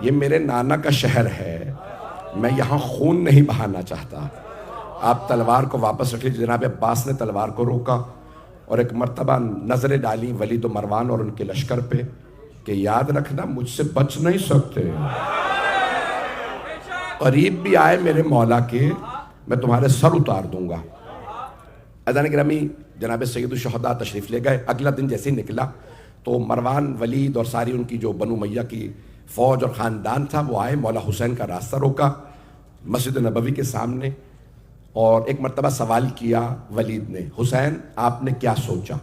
یہ میرے نانا کا شہر ہے، میں یہاں خون نہیں بہانا چاہتا، آپ تلوار کو واپس رکھ لیجیے. جناب عباس نے تلوار کو روکا اور ایک مرتبہ نظریں ڈالی ولید و مروان اور ان کے لشکر پہ کہ یاد رکھنا مجھ سے بچ نہیں سکتے، قریب بھی آئے میرے مولا کے میں تمہارے سر اتار دوں گا. عزیزان گرامی جناب سید الشہداء تشریف لے گئے. اگلا دن جیسے ہی نکلا تو مروان، ولید اور ساری ان کی جو بنو امیہ کی فوج اور خاندان تھا وہ آئے، مولا حسین کا راستہ روکا مسجد نبوی کے سامنے اور ایک مرتبہ سوال کیا ولید نے، حسین آپ نے کیا سوچا؟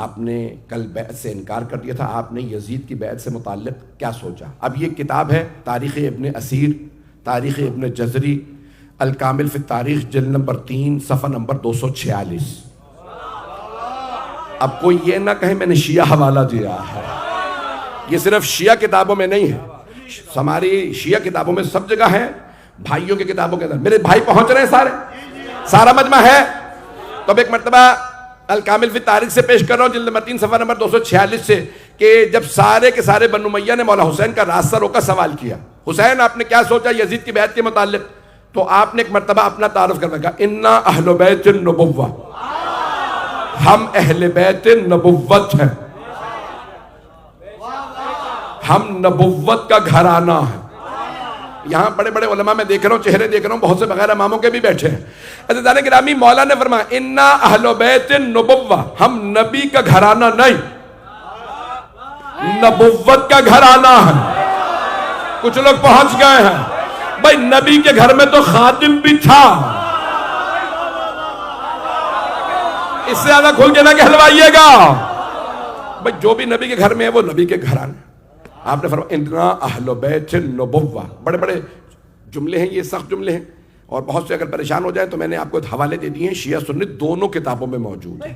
آپ نے کل بیعت سے انکار کر دیا تھا، آپ نے یزید کی بیعت سے متعلق کیا سوچا؟ اب یہ کتاب ہے تاریخ ابن اسیر، تاریخ ابن جزری، الکامل فی التاریخ، جلد نمبر 3 صفحہ نمبر 246. اب کوئی یہ نہ کہے میں نے شیعہ حوالہ دیا ہے، یہ صرف شیعہ کتابوں میں نہیں ہے، ہماری شیعہ کتابوں میں سب جگہ ہے، بھائیوں کی کتابوں کے اندر. میرے بھائی پہنچ رہے ہیں سارا مجمع ہے. تو اب ایک مرتبہ الکامل فی التاریخ سے پیش کر رہا ہوں جلد نمبر 3 صفحہ نمبر 246 سے کہ جب سارے کے سارے بنو امیہ نے مولا حسین کا راستہ روکا، سوال کیا حسین آپ نے کیا سوچا یزید کی بیعت کے متعلق؟ تو آپ نے ایک مرتبہ اپنا تعارف کرنے کا، انا اہل بیت النبوہ، ہم اہل بیت نبوت ہیں، ہم نبوت کا گھرانہ ہے. یہاں بڑے بڑے علماء میں دیکھ رہا ہوں، چہرے دیکھ رہا ہوں، بہت سے بغیر اماموں کے بھی بیٹھے ہیں. عزیزان گرامی مولا نے فرمایا انا اہل بیت النبوہ، ہم نبی کا گھرانہ نہیں، نبوت کا گھرانہ ہے. کچھ لوگ پہنچ گئے ہیں بھائی نبی کے گھر میں تو خادم بھی تھا، اس سے زیادہ کھل کے نہ کہلوائیے گا بھائی جو بھی نبی کے گھر میں ہے وہ نبی کے گھرانے. آپ نے فرمایا انا اہل بیت النبوہ. بڑے بڑے جملے ہیں، یہ سخت جملے ہیں اور بہت سے اگر پریشان ہو جائیں تو میں نے آپ کو حوالے دے دیے ہیں، شیعہ سنی دونوں کتابوں میں موجود ہیں.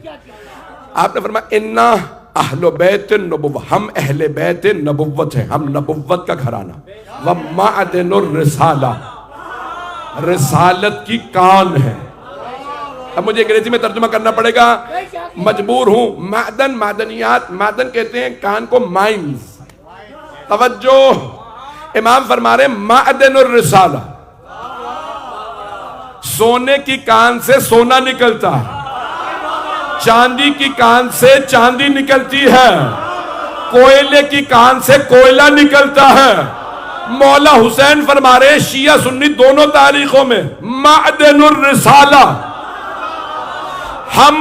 آپ نے فرمایا انا اہل بیت النبوہ، ہم اہل بیت نبوت ہیں، ہم نبوت کا گھرانہ، ومعدن الرسالہ، رسالت کی کان ہے۔ اب مجھے انگریزی میں ترجمہ کرنا پڑے گا، مجبور ہوں۔ معدن، معدنیات، معدن کہتے ہیں کان کو، مائنز۔ توجہ، امام فرما رہے ہیں معدن الرسالہ، سونے کی کان سے سونا نکلتا ہے، چاندی کی کان سے چاندی نکلتی ہے، کوئلے کی کان سے کوئلہ نکلتا ہے۔ مولا حسین فرما رہے ہیں شیعہ سنی دونوں تاریخوں میں معدن الرسالہ، ہم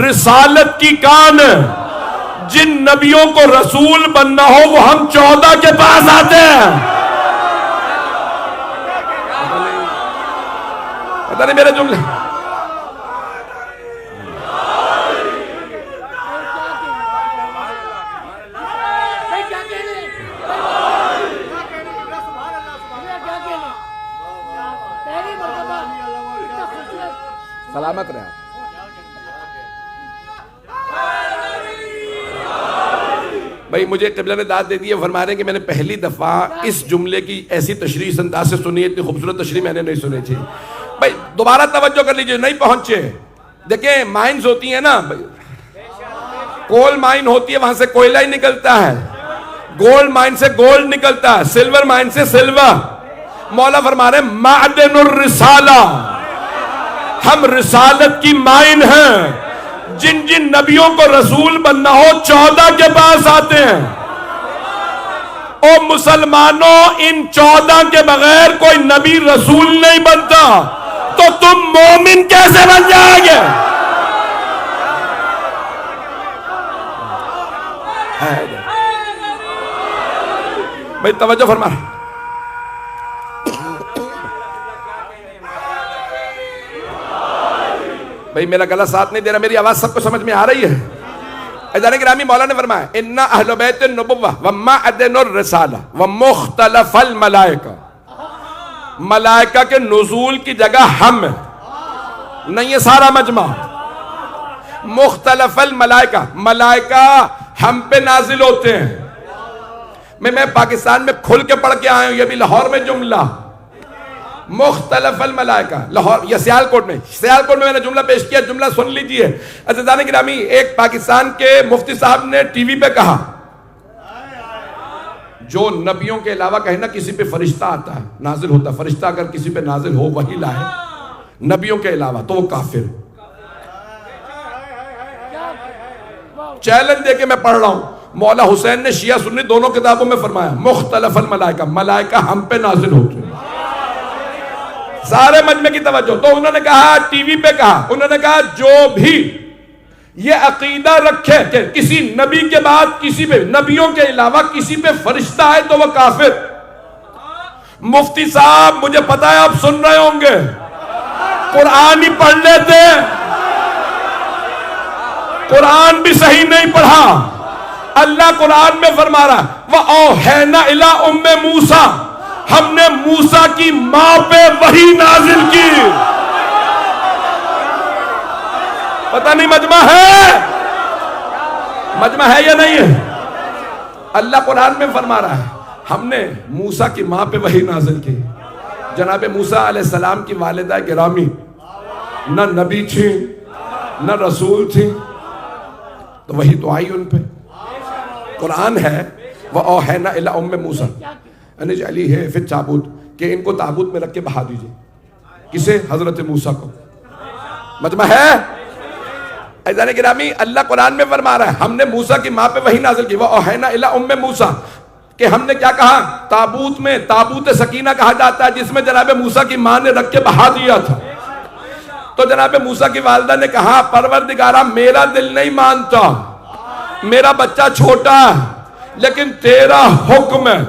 رسالت کی کان ہیں، جن نبیوں کو رسول بننا ہو وہ ہم 14 کے پاس آتے ہیں۔ پتہ نہیں میرے جملے، سلامت رہے۔ بھائی مجھے قبلہ نے داد دے دی ہے، فرما رہے ہیں کہ میں نے پہلی دفعہ اس جملے کی ایسی تشریح اس انداز سے سنی ہے، اتنی خوبصورت تشریح میں نے نہیں سنی تھی۔ بھائی دوبارہ توجہ کر لیجئے، نہیں پہنچے۔ دیکھیں مائنز ہوتی ہیں نا، کول مائن ہوتی ہے، وہاں سے کوئلہ ہی نکلتا ہے، گولڈ مائن سے گولڈ نکلتا ہے، سلور مائن سے سلور۔ مولا فرما رہے ہیں معدن الرسالہ، ہم رسالت کی مائن ہیں، جن جن نبیوں کو رسول بننا ہو 14 کے پاس آتے ہیں۔ او مسلمانوں، ان 14 کے بغیر کوئی نبی رسول نہیں بنتا، تو تم مومن کیسے بن جائیں گے؟ بھائی توجہ فرما، بھئی میرا گلا ساتھ نہیں دے رہا، میری آواز سب کو سمجھ میں آ رہی ہے؟ عزیزان گرامی، مولا نے فرمایا اِنَّ أَهْلُ بَيْتِ النُّبُوَّةِ وَمَعْدِنُ الرِّسَالَةِ وَمُخْتَلَفَ الْمَلَائِكَةِ، ملائکہ کے نزول کی جگہ ہم ہے، نہیں یہ سارا مجمع۔ مختلف الملائکہ، ملائکہ ہم پہ نازل ہوتے ہیں۔ میں پاکستان میں کھل کے پڑھ کے آیا ہوں، یہ بھی لاہور میں جملہ، مختلف الملائکہ، لاہور یا سیالکوٹ میں میں نے جملہ پیش کیا، جملہ سن لیجئے۔ عزیزان گرامی، ایک پاکستان کے مفتی صاحب نے ٹی وی پہ کہا، جو نبیوں کے علاوہ کہے نا کسی پہ فرشتہ آتا ہے، نازل ہوتا ہے، فرشتہ اگر کسی پہ نازل ہو وہی لائے نبیوں کے علاوہ تو وہ کافر۔ چیلنج دے کے میں پڑھ رہا ہوں، مولا حسین نے شیعہ سنی دونوں کتابوں میں فرمایا مختلف الملائکہ، ملائکہ ہم پہ نازل ہوتے ہیں۔ سارے مجمع کی توجہ، تو انہوں نے کہا، ٹی وی پہ کہا، انہوں نے کہا جو بھی یہ عقیدہ رکھے کہ کسی نبی کے بعد کسی پہ، نبیوں کے علاوہ کسی پہ فرشتہ ہے تو وہ کافر۔ مفتی صاحب مجھے پتا ہے آپ سن رہے ہوں گے، قرآن ہی پڑھ لیتے، قرآن بھی صحیح نہیں پڑھا۔ اللہ قرآن میں فرما رہا وَأَوْحَيْنَا إِلَىٰ أُمِّ مُوسَىٰ، ہم نے موسیٰ کی ماں پہ وحی نازل کی۔ پتہ نہیں مجمع ہے، مجمع ہے یا نہیں ہے؟ اللہ قرآن میں فرما رہا ہے ہم نے موسیٰ کی ماں پہ وحی نازل کی۔ جناب موسیٰ علیہ السلام کی والدہ گرامی نہ نبی تھی نہ رسول تھی، تو وحی تو آئی ان پہ۔ قرآن ہے وَأَوْحَيْنَا إِلَىٰ أُمِّ مُوسَىٰ ان اجعلیہ فی التابوت، کہ ان کو تابوت میں رکھ کے بہا دیجئے۔ کسے؟ حضرت موسیٰ کو۔ مجمع ہے؟ عزیزان گرامی، اللہ قرآن میں فرما رہا ہے ہم نے موسیٰ کی ماں پہ وحی نازل کی، وَأَوْحَيْنَا إِلَىٰ أُمِّ مُوسَىٰ، کہ ہم نے کیا کہا؟ تابوت میں، تابوت سکینہ کہا جاتا ہے جس میں جناب موسیٰ کی ماں نے رکھ کے بہا دیا تھا۔ تو جناب موسیٰ کی والدہ نے کہا پروردگارہ میرا دل نہیں مانتا، میرا بچہ چھوٹا ہے، لیکن تیرا حکم ہے،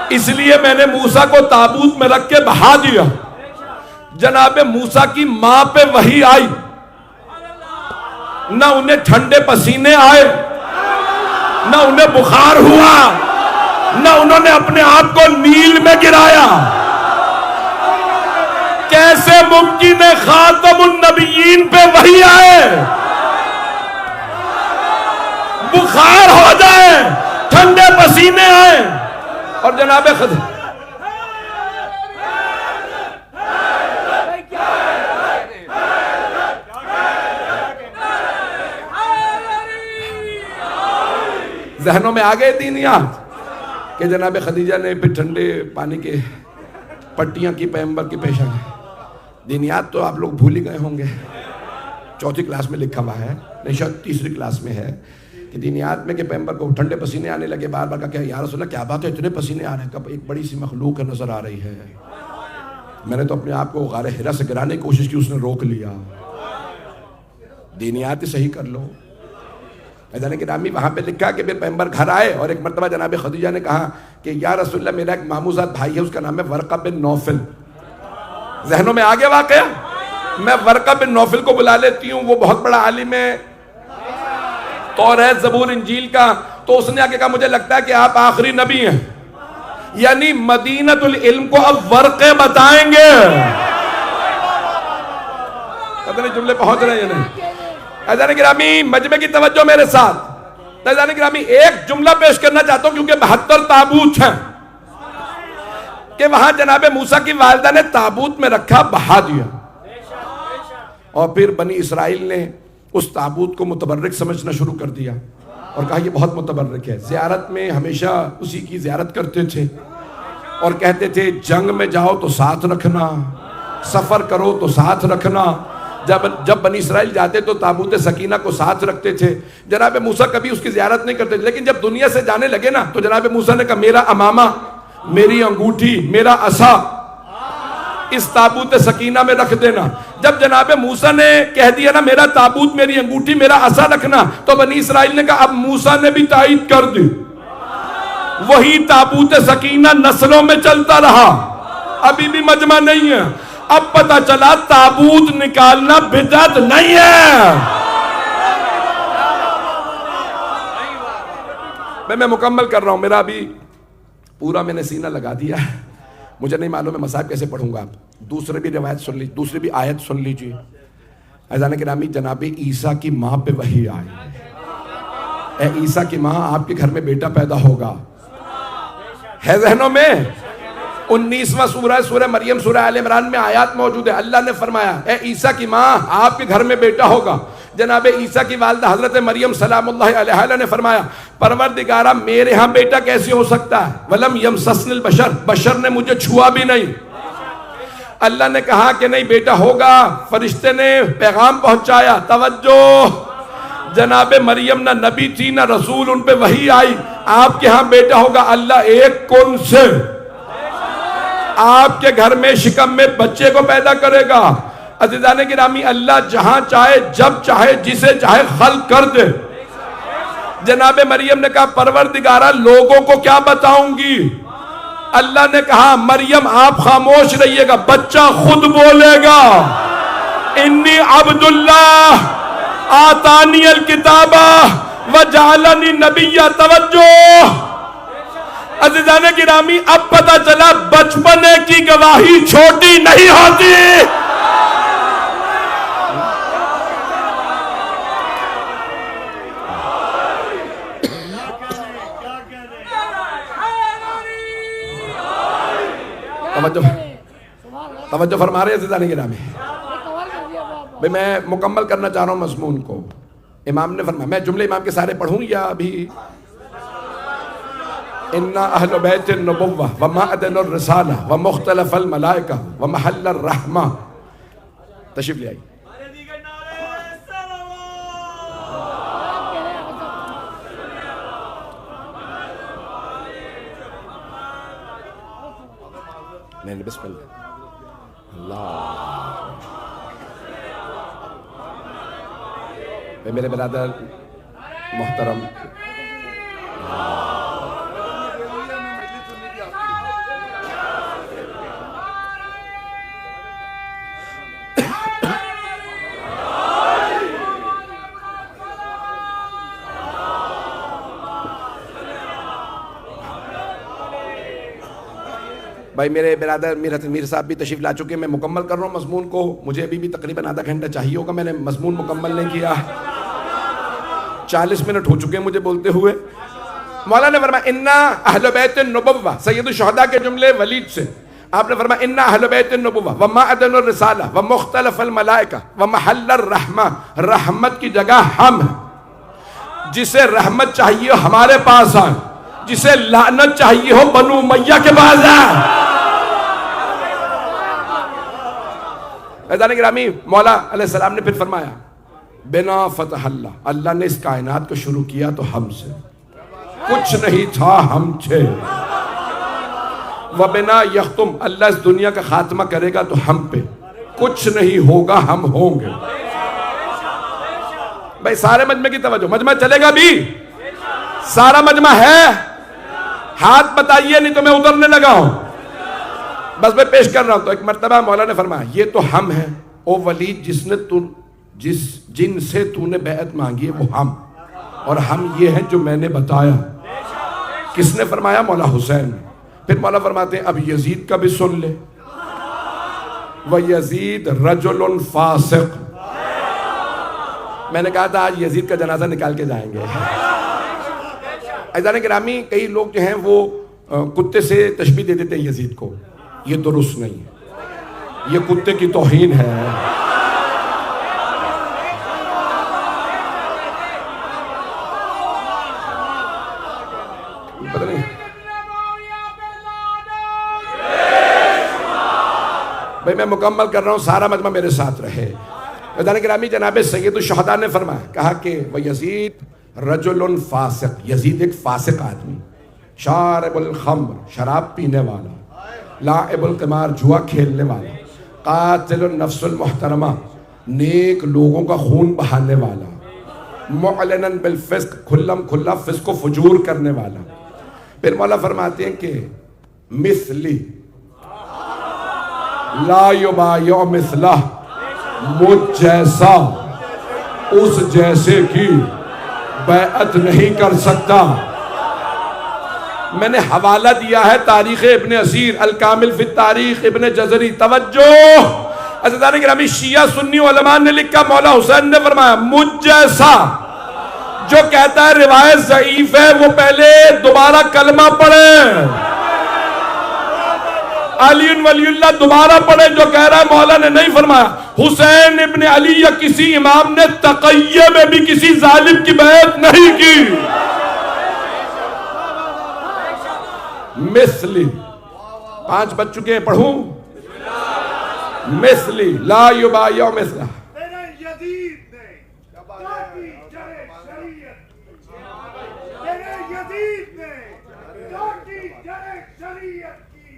اس لیے میں نے موسیٰ کو تابوت میں رکھ کے بہا دیا۔ جناب موسیٰ کی ماں پہ وحی آئی، نہ انہیں ٹھنڈے پسینے آئے، نہ انہیں بخار ہوا، نہ انہوں نے اپنے آپ کو نیل میں گرایا۔ کیسے ممکن ہے خاتم النبیین پہ وحی آئے؟ بخار ہو جائے، ٹھنڈے پسینے آئیں، اور جناب خدیجہ ذہنوں میں آ گئے دینیات کہ جناب خدیجہ نے پھر ٹھنڈے پانی کے پٹیاں کی پیغمبر کی پیش آئیں. دینیات تو آپ لوگ بھول ہی گئے ہوں گے، چوتھی کلاس میں لکھا ہوا ہے، نہیں شاید تیسری کلاس میں ہے کہ دینیات میں کہ پیغمبر کو ٹھنڈے پسینے آنے لگے. بار بار کہا کہ یا رسول اللہ کیا بات ہے، اتنے پسینے آ رہے ہیں؟ کب ایک بڑی سی مخلوق نظر آ رہی ہے. میں نے تو اپنے آپ کو غار حرا سے گرانے کی کوشش کی، اس نے روک لیا. دینیات صحیح کر لو. میدان گرامی وہاں پہ لکھا کہ پھر پیغمبر گھر آئے اور ایک مرتبہ جناب خدیجہ نے کہا کہ یا رسول اللہ میرا ایک ماموزاد بھائی ہے، اس کا نام ہے ورقہ بن نوفل. ذہنوں میں آگے واقعہ، میں ورقہ بن نوفل کو بلا لیتی ہوں، وہ بہت بڑا عالم ہے توریت زبور انجیل کا. تو اس نے آگے کہا مجھے لگتا ہے کہ آپ آخری نبی ہیں، یعنی مدینۃ العلم کو اب ورقے بتائیں گے. پتہ نہیں جملے پہنچ رہے ہیں یا نہیں. عزیزان گرامی مجمع کی توجہ میرے ساتھ. عزیزان گرامی ایک جملہ پیش کرنا چاہتا ہوں کیونکہ 72 تابوت ہیں کہ وہاں جناب موسیٰ کی والدہ نے تابوت میں رکھا، بہا دیا، اور پھر بنی اسرائیل نے اس تابوت کو متبرک سمجھنا شروع کر دیا اور کہا یہ بہت متبرک ہے. زیارت میں ہمیشہ اسی کی زیارت کرتے تھے اور کہتے تھے جنگ میں جاؤ تو ساتھ رکھنا، سفر کرو تو ساتھ رکھنا. جب بنی اسرائیل جاتے تو تابوت سکینہ کو ساتھ رکھتے تھے. جناب موسیٰ کبھی اس کی زیارت نہیں کرتے تھے، لیکن جب دنیا سے جانے لگے نا تو جناب موسیٰ نے کہا میرا امامہ، میری انگوٹھی، میرا عصا اس تابوت سکینہ میں رکھ دینا. جب جناب موسیٰ نے کہہ دیا نا میرا تابوت، میری انگوٹھی، میرا عصا رکھنا، تو بنی اسرائیل نے کہا اب موسیٰ نے بھی تائید کر دی. وہی تابوت سکینہ نسلوں میں چلتا رہا، ابھی بھی مجمع نہیں ہے. اب پتہ چلا تابوت نکالنا بدعت نہیں ہے. میں مکمل کر رہا ہوں، میرا ابھی پورا میں نے سینہ لگا دیا ہے. مجھے نہیں معلوم ہے مصاحب کیسے پڑھوں گا. دوسرے بھی روایت سن لیجیے، دوسری بھی آیت سن لیجیے. عزیزان گرامی جناب عیسیٰ کی ماں پہ وحی آئی، اے عیسیٰ کی ماں آپ کے گھر میں بیٹا پیدا ہوگا. ہے ذہنوں میں 19واں سورہ مریم، سورہ آل عمران میں آیات موجود ہے. اللہ نے فرمایا اے عیسیٰ کی ماں آپ کے گھر میں بیٹا ہوگا. جناب عیسیٰ کی والدہ حضرت مریم سلام اللہ علیہا نے فرمایا پروردگارہ میرے ہاں بیٹا کیسے ہو سکتا ہے، وَلَمْ يَمْسَسْنِ الْبَشَرُ، بشر نے مجھے چھوا بھی نہیں. اللہ نے کہا کہ نہیں بیٹا ہوگا. فرشتے نے پیغام پہنچایا. توجہ، جناب مریم نہ نبی تھی نہ رسول، ان پہ وحی آئی آپ کے ہاں بیٹا ہوگا. اللہ ایک کن سے آپ کے گھر میں شکم میں بچے کو پیدا کرے گا. عزیزان گرامی اللہ جہاں چاہے جب چاہے جسے چاہے خلق کر دے. جناب مریم نے کہا پروردگارہ لوگوں کو کیا بتاؤں گی. اللہ نے کہا مریم آپ خاموش رہیے گا، بچہ خود بولے گا. انی عبداللہ آتانی الکتابہ وجعلنی نبیہ. توجہ عزیزان گرامی اب پتہ چلا بچپنے کی گواہی چھوٹی نہیں ہوتی. توجہ فرما رہے ہیں عزیزان گرامی. بھئی میں مکمل کرنا چاہ رہا ہوں مضمون کو. امام نے فرمایا میں جملے امام کے سارے پڑھوں یا ابھی؟ اِنَّا أَهْلُ بَيْتِ النُّبُوَّةِ وَمَعْدَنُ الرِّسَالَةِ وَمُخْتَلَفَ الْمَلَائِكَةِ وَمَحَلَّ الرَّحْمَةِ. تشریف لے آئی. نہیں بسم اللہ. اللہ میرے برادر محترم بھائی میرے برادر میر صاحب بھی تشریف لا چکے. میں مکمل کر رہا ہوں مضمون کو. مجھے ابھی بھی تقریباً آدھا گھنٹہ چاہیے ہوگا، میں نے مضمون مکمل نہیں کیا. 40 منٹ ہو چکے ہیں مجھے بولتے ہوئے. مولا نے فرمایا انا اہل بیت النبوہ، سید الشہداء کے جملے ولید سے. آپ نے فرمایا انا اہل بیت النبوہ ومعدن الرسالہ ومختلف الملائکہ ومحل الرحمہ، رحمت کی جگہ ہم ہیں. جسے رحمت چاہیے ہو ہمارے پاس آئے، جسے لعنت چاہیے ہو بنو امیہ کے پاس آئے. عزیزان گرامی، مولا علیہ السلام نے پھر فرمایا بنا فتح اللہ، اللہ نے اس کائنات کو شروع کیا تو ہم سے، کچھ نہیں تھا ہم تھے. وبنا یختم، اللہ اس دنیا کا خاتمہ کرے گا تو ہم پہ، کچھ نہیں ہوگا ہم ہوں گے. بھائی سارے مجمع کی توجہ، مجمع چلے گا بھی؟ سارا مجمع ہے؟ ہاتھ بتائیے نہیں تو میں اترنے لگا ہوں. بس میں پیش کر رہا ہوں. تو ایک مرتبہ مولا نے فرمایا یہ تو ہم ہیں او ولید، جن سے تو نے بیعت مانگی ہے وہ ہم، اور ہم یہ ہیں جو میں نے بتایا. کس نے فرمایا؟ مولا حسین نے. پھر مولا فرماتے ہیں اب یزید کا بھی سن لے. وَيَزِيد رَجُلٌ فَاسِقٌ، میں نے کہا تھا آج یزید کا جنازہ نکال کے جائیں گے. عزیزان گرامی، کئی لوگ جو ہیں وہ کتے سے تشبیہ دے دیتے ہیں یزید کو. یہ درست نہیں ہے، یہ کتے کی توہین ہے. پتہ نہیں بھائی، میں مکمل کر رہا ہوں، سارا مجمع میرے ساتھ رہے. عزیزان گرامی، جناب سید الشہداء نے فرمایا، کہا کہ وَيَزِيد رَجُلٌ فَاسِق، یزید ایک فاسق آدمی، شارب الخمر، شراب پینے والا، لاعب القمار، جوا کھیلنے والا، قاتل النفس المحترمہ، نیک لوگوں کا خون بہانے والا، معلناً بالفسق، کھلم کھلا فسق و فجور کرنے والا. پھر مولا فرماتے ہیں کہ مثلی لا یبایع مثلہ، مجھ جیسا اس جیسے کی بیعت نہیں کر سکتا. میں نے حوالہ دیا ہے تاریخ ابن اسیر، الکامل فی التاریخ ابن جزری. توجہ عزیزان گرامی، شیعہ سنی علماء نے لکھا، مولا حسین نے فرمایا مجھ جیسا. جو کہتا ہے روایت ضعیف ہے وہ پہلے دوبارہ کلمہ پڑھے. علی ولی اللہ دوبارہ پڑھے. جو کہہ رہا ہے مولا نے نہیں فرمایا. حسین ابن علی یا کسی امام نے تقیہ میں بھی کسی ظالم کی بیعت نہیں کی. مثلی 5 بج چکے ہیں، پڑھوں؟ مثلی لا یبایع مثلہ.
میرے یزید نے تاکی جرے شریعت، میرے یزید نے تاکی جرے شریعت کی.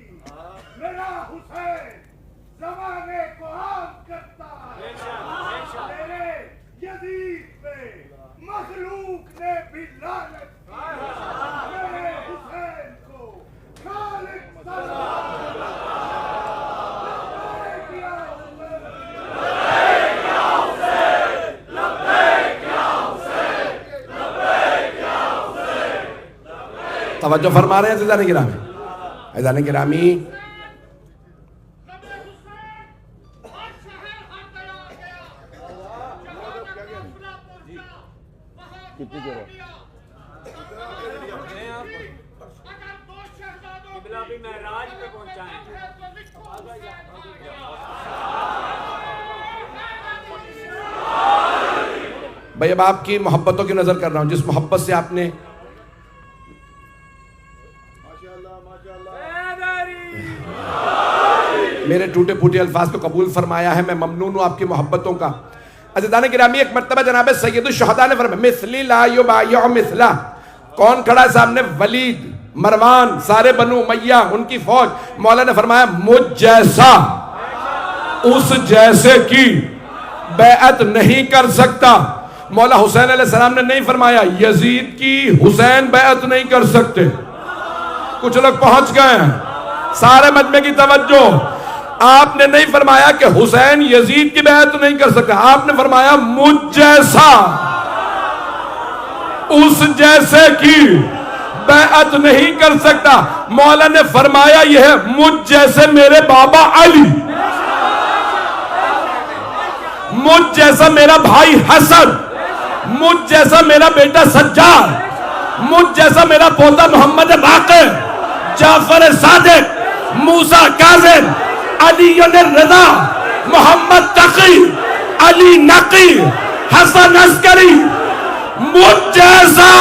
میرا حسین زمانے کو عام کرتا ہے. میرے یزید پہ مخلوق نے بھی لعنت کی. میرے حسین کو خالق سلام
توجہ فرما رہے ہیں عزیزان گرامی. عزیزان گرامی، بھائی اب آپ کی محبتوں کی نظر کر رہا ہوں، جس محبت سے آپ نے میرے ٹوٹے پھوٹے الفاظ کو قبول فرمایا ہے، میں ممنون ہوں آپ کی محبتوں کا. عزیزان گرامی، ایک مرتبہ جناب سید الشہداء نے فرمایا مثلی لا یبایع مثلہ. کون کھڑا ہے سامنے؟ ولید، مروان، سارے بنو امیہ، ان کی فوج. مولا نے فرمایا مجھ جیسا اس جیسے کی بیعت نہیں کر سکتا. مولا حسین علیہ السلام نے نہیں فرمایا یزید کی حسین بیعت نہیں کر سکتے. کچھ لوگ پہنچ گئے ہیں، سارے مجمع کی توجہ. آپ نے نہیں فرمایا کہ حسین یزید کی بیعت نہیں کر سکتا. آپ نے فرمایا مجھ جیسا اس جیسے کی بیعت نہیں کر سکتا. مولا نے فرمایا یہ ہے مجھ جیسے میرے بابا علی، مجھ جیسا میرا بھائی حسن، مجھ جیسا میرا بیٹا سجاد، مجھ جیسا میرا پوتا محمد باقر، جعفر صادق، موسیٰ کاظم، علی الرضا، محمد تقی، علی نقی، حسن عسکری، مجھ جیسا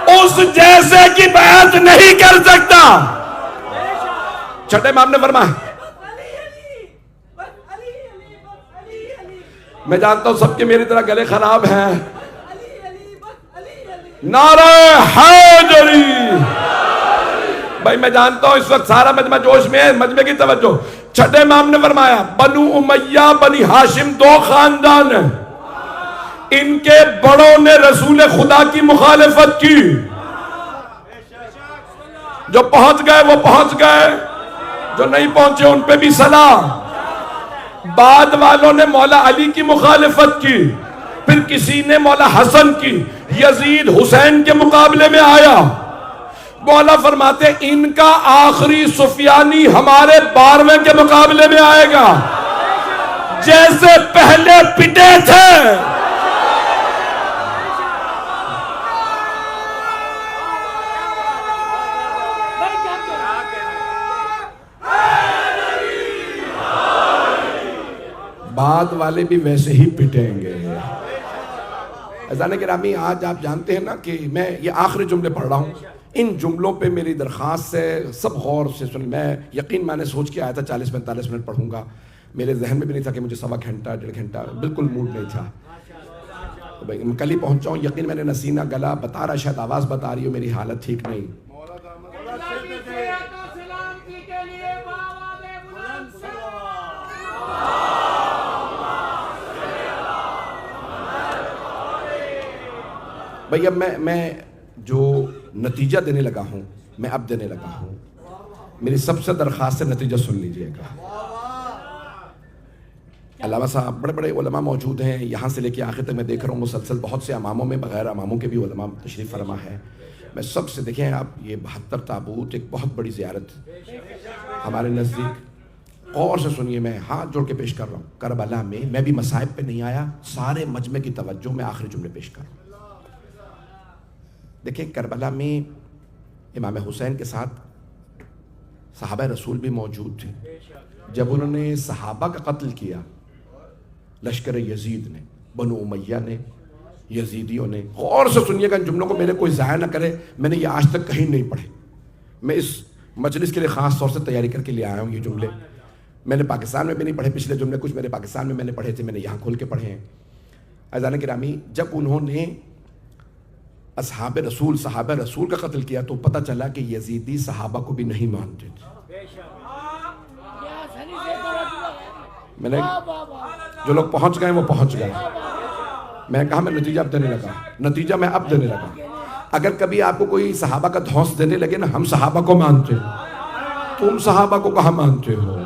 اس جیسے کی بیعت نہیں کر سکتا۔ چھٹے امام نے فرمایا، میں جانتا ہوں سب کے میری طرح گلے خراب ہیں، نعرہ حیدری۔ بھائی میں جانتا ہوں اس وقت سارا مجمع جوش میں ہے، مجمع کی توجہ۔ چھٹے امام نے فرمایا، بنو امیہ بنی ہاشم دو خاندان ہیں، ان کے بڑوں نے رسول خدا کی مخالفت کی، جو پہنچ گئے وہ پہنچ گئے، جو نہیں پہنچے ان پہ بھی سلام۔ بعد والوں نے مولا علی کی مخالفت کی، پھر کسی نے مولا حسن کی، یزید حسین کے مقابلے میں آیا۔ مولا فرماتے ان کا آخری سفیانی ہمارے 12ویں کے مقابلے میں آئے گا، جیسے پہلے پٹے تھے۔ بعد والے بھی ویسے ہی پٹیں گے۔ عزیزان گرامی، آج آپ جانتے ہیں نا کہ میں یہ آخری جملے پڑھ رہا ہوں، ان جملوں پہ میری درخواست ہے سب غور سے سن۔ میں یقین میں نے سوچ کے آیا تھا 40-45 منٹ پڑھوں گا، میرے ذہن میں بھی نہیں تھا کہ مجھے سوا گھنٹہ 1.5 گھنٹہ، بالکل موڈ نہیں تھا۔ میں کل ہی پہنچا ہوں، یقین میں نے نسینہ گلا بتا رہا، شاید آواز بتا رہی ہو میری حالت ٹھیک نہیں۔ بھئی اب میں جو نتیجہ دینے لگا ہوں، میں اب دینے لگا ہوں، میری سب سے درخواست ہے نتیجہ سن لیجئے گا۔ علامہ صاحب بڑے بڑے علماء موجود ہیں، یہاں سے لے کے آخر تک میں دیکھ رہا ہوں مسلسل بہت سے اماموں میں، بغیر اماموں کے بھی علماء تشریف فرما ہے۔ میں سب سے دیکھیں آپ، یہ 72 تابوت ایک بہت بڑی زیارت ہمارے نزدیک، غور سے سنیے، میں ہاتھ جوڑ کے پیش کر رہا ہوں۔ کربلا میں بھی مصائب پہ نہیں آیا، سارے مجمع کی توجہ میں آخری جملے پیش کر رہا ہوں۔ دیکھیں کربلا میں امام حسین کے ساتھ صحابہ رسول بھی موجود تھے۔ جب انہوں نے صحابہ کا قتل کیا، لشکر یزید نے، بنو امیہ نے، یزیدیوں نے، غور سے سنیے گا ان جملوں کو، میرے کوئی ضائع نہ کرے، میں نے یہ آج تک کہیں نہیں پڑھے، میں اس مجلس کے لیے خاص طور سے تیاری کر کے لے آیا ہوں۔ یہ جملے میں نے پاکستان میں بھی نہیں پڑھے، پچھلے جملے کچھ میرے پاکستان میں نے پڑھے تھے، میں نے یہاں کھول کے پڑھے ہیں۔ عزیزان گرامی، جب انہوں نے اصحاب رسول، صحابہ رسول کا قتل کیا تو پتہ چلا کہ یزیدی صحابہ کو بھی نہیں مانتے تھے۔ میں نے جو لوگ پہنچ گئے وہ پہنچ گئے، میں نے کہا میں نتیجہ اب دینے لگا، نتیجہ میں اب دینے لگا۔ اگر کبھی آپ کو کوئی صحابہ کا دھونس دینے لگے نا، ہم صحابہ کو مانتے ہیں، تم صحابہ کو کہاں مانتے ہو؟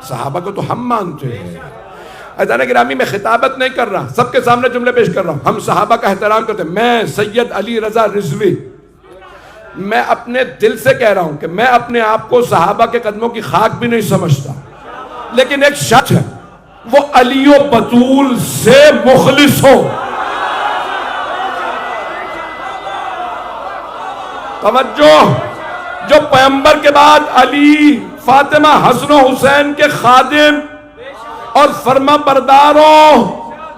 صحابہ کو تو ہم مانتے ہیں۔ عزیزان گرامی، میں خطابت نہیں کر رہا، سب کے سامنے جملے پیش کر رہا ہوں۔ ہم صحابہ کا احترام کرتے ہیں۔ میں سید علی رضا رضوی، میں اپنے دل سے کہہ رہا ہوں کہ میں اپنے آپ کو صحابہ کے قدموں کی خاک بھی نہیں سمجھتا، لیکن ایک شرط ہے، وہ علی و بطول سے مخلص ہو۔ توجہ، جو پیغمبر کے بعد علی، فاطمہ، حسن و حسین کے خادم اور فرما برداروں،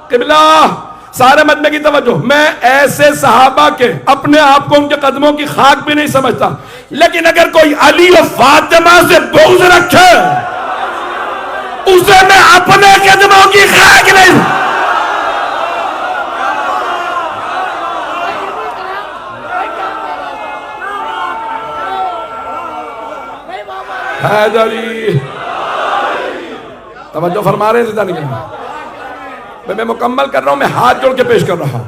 قبلہ، سارے مجمع کی توجہ، میں ایسے صحابہ کے اپنے آپ کو ان کے قدموں کی خاک بھی نہیں سمجھتا، لیکن اگر کوئی علی و فاطمہ سے بغض رکھے، اسے میں اپنے قدموں کی خاک نہیں۔ حیدری، توجہ فرما رہے ہیں؟ میں مکمل کر رہا ہوں، میں ہاتھ جوڑ کے پیش کر رہا ہوں،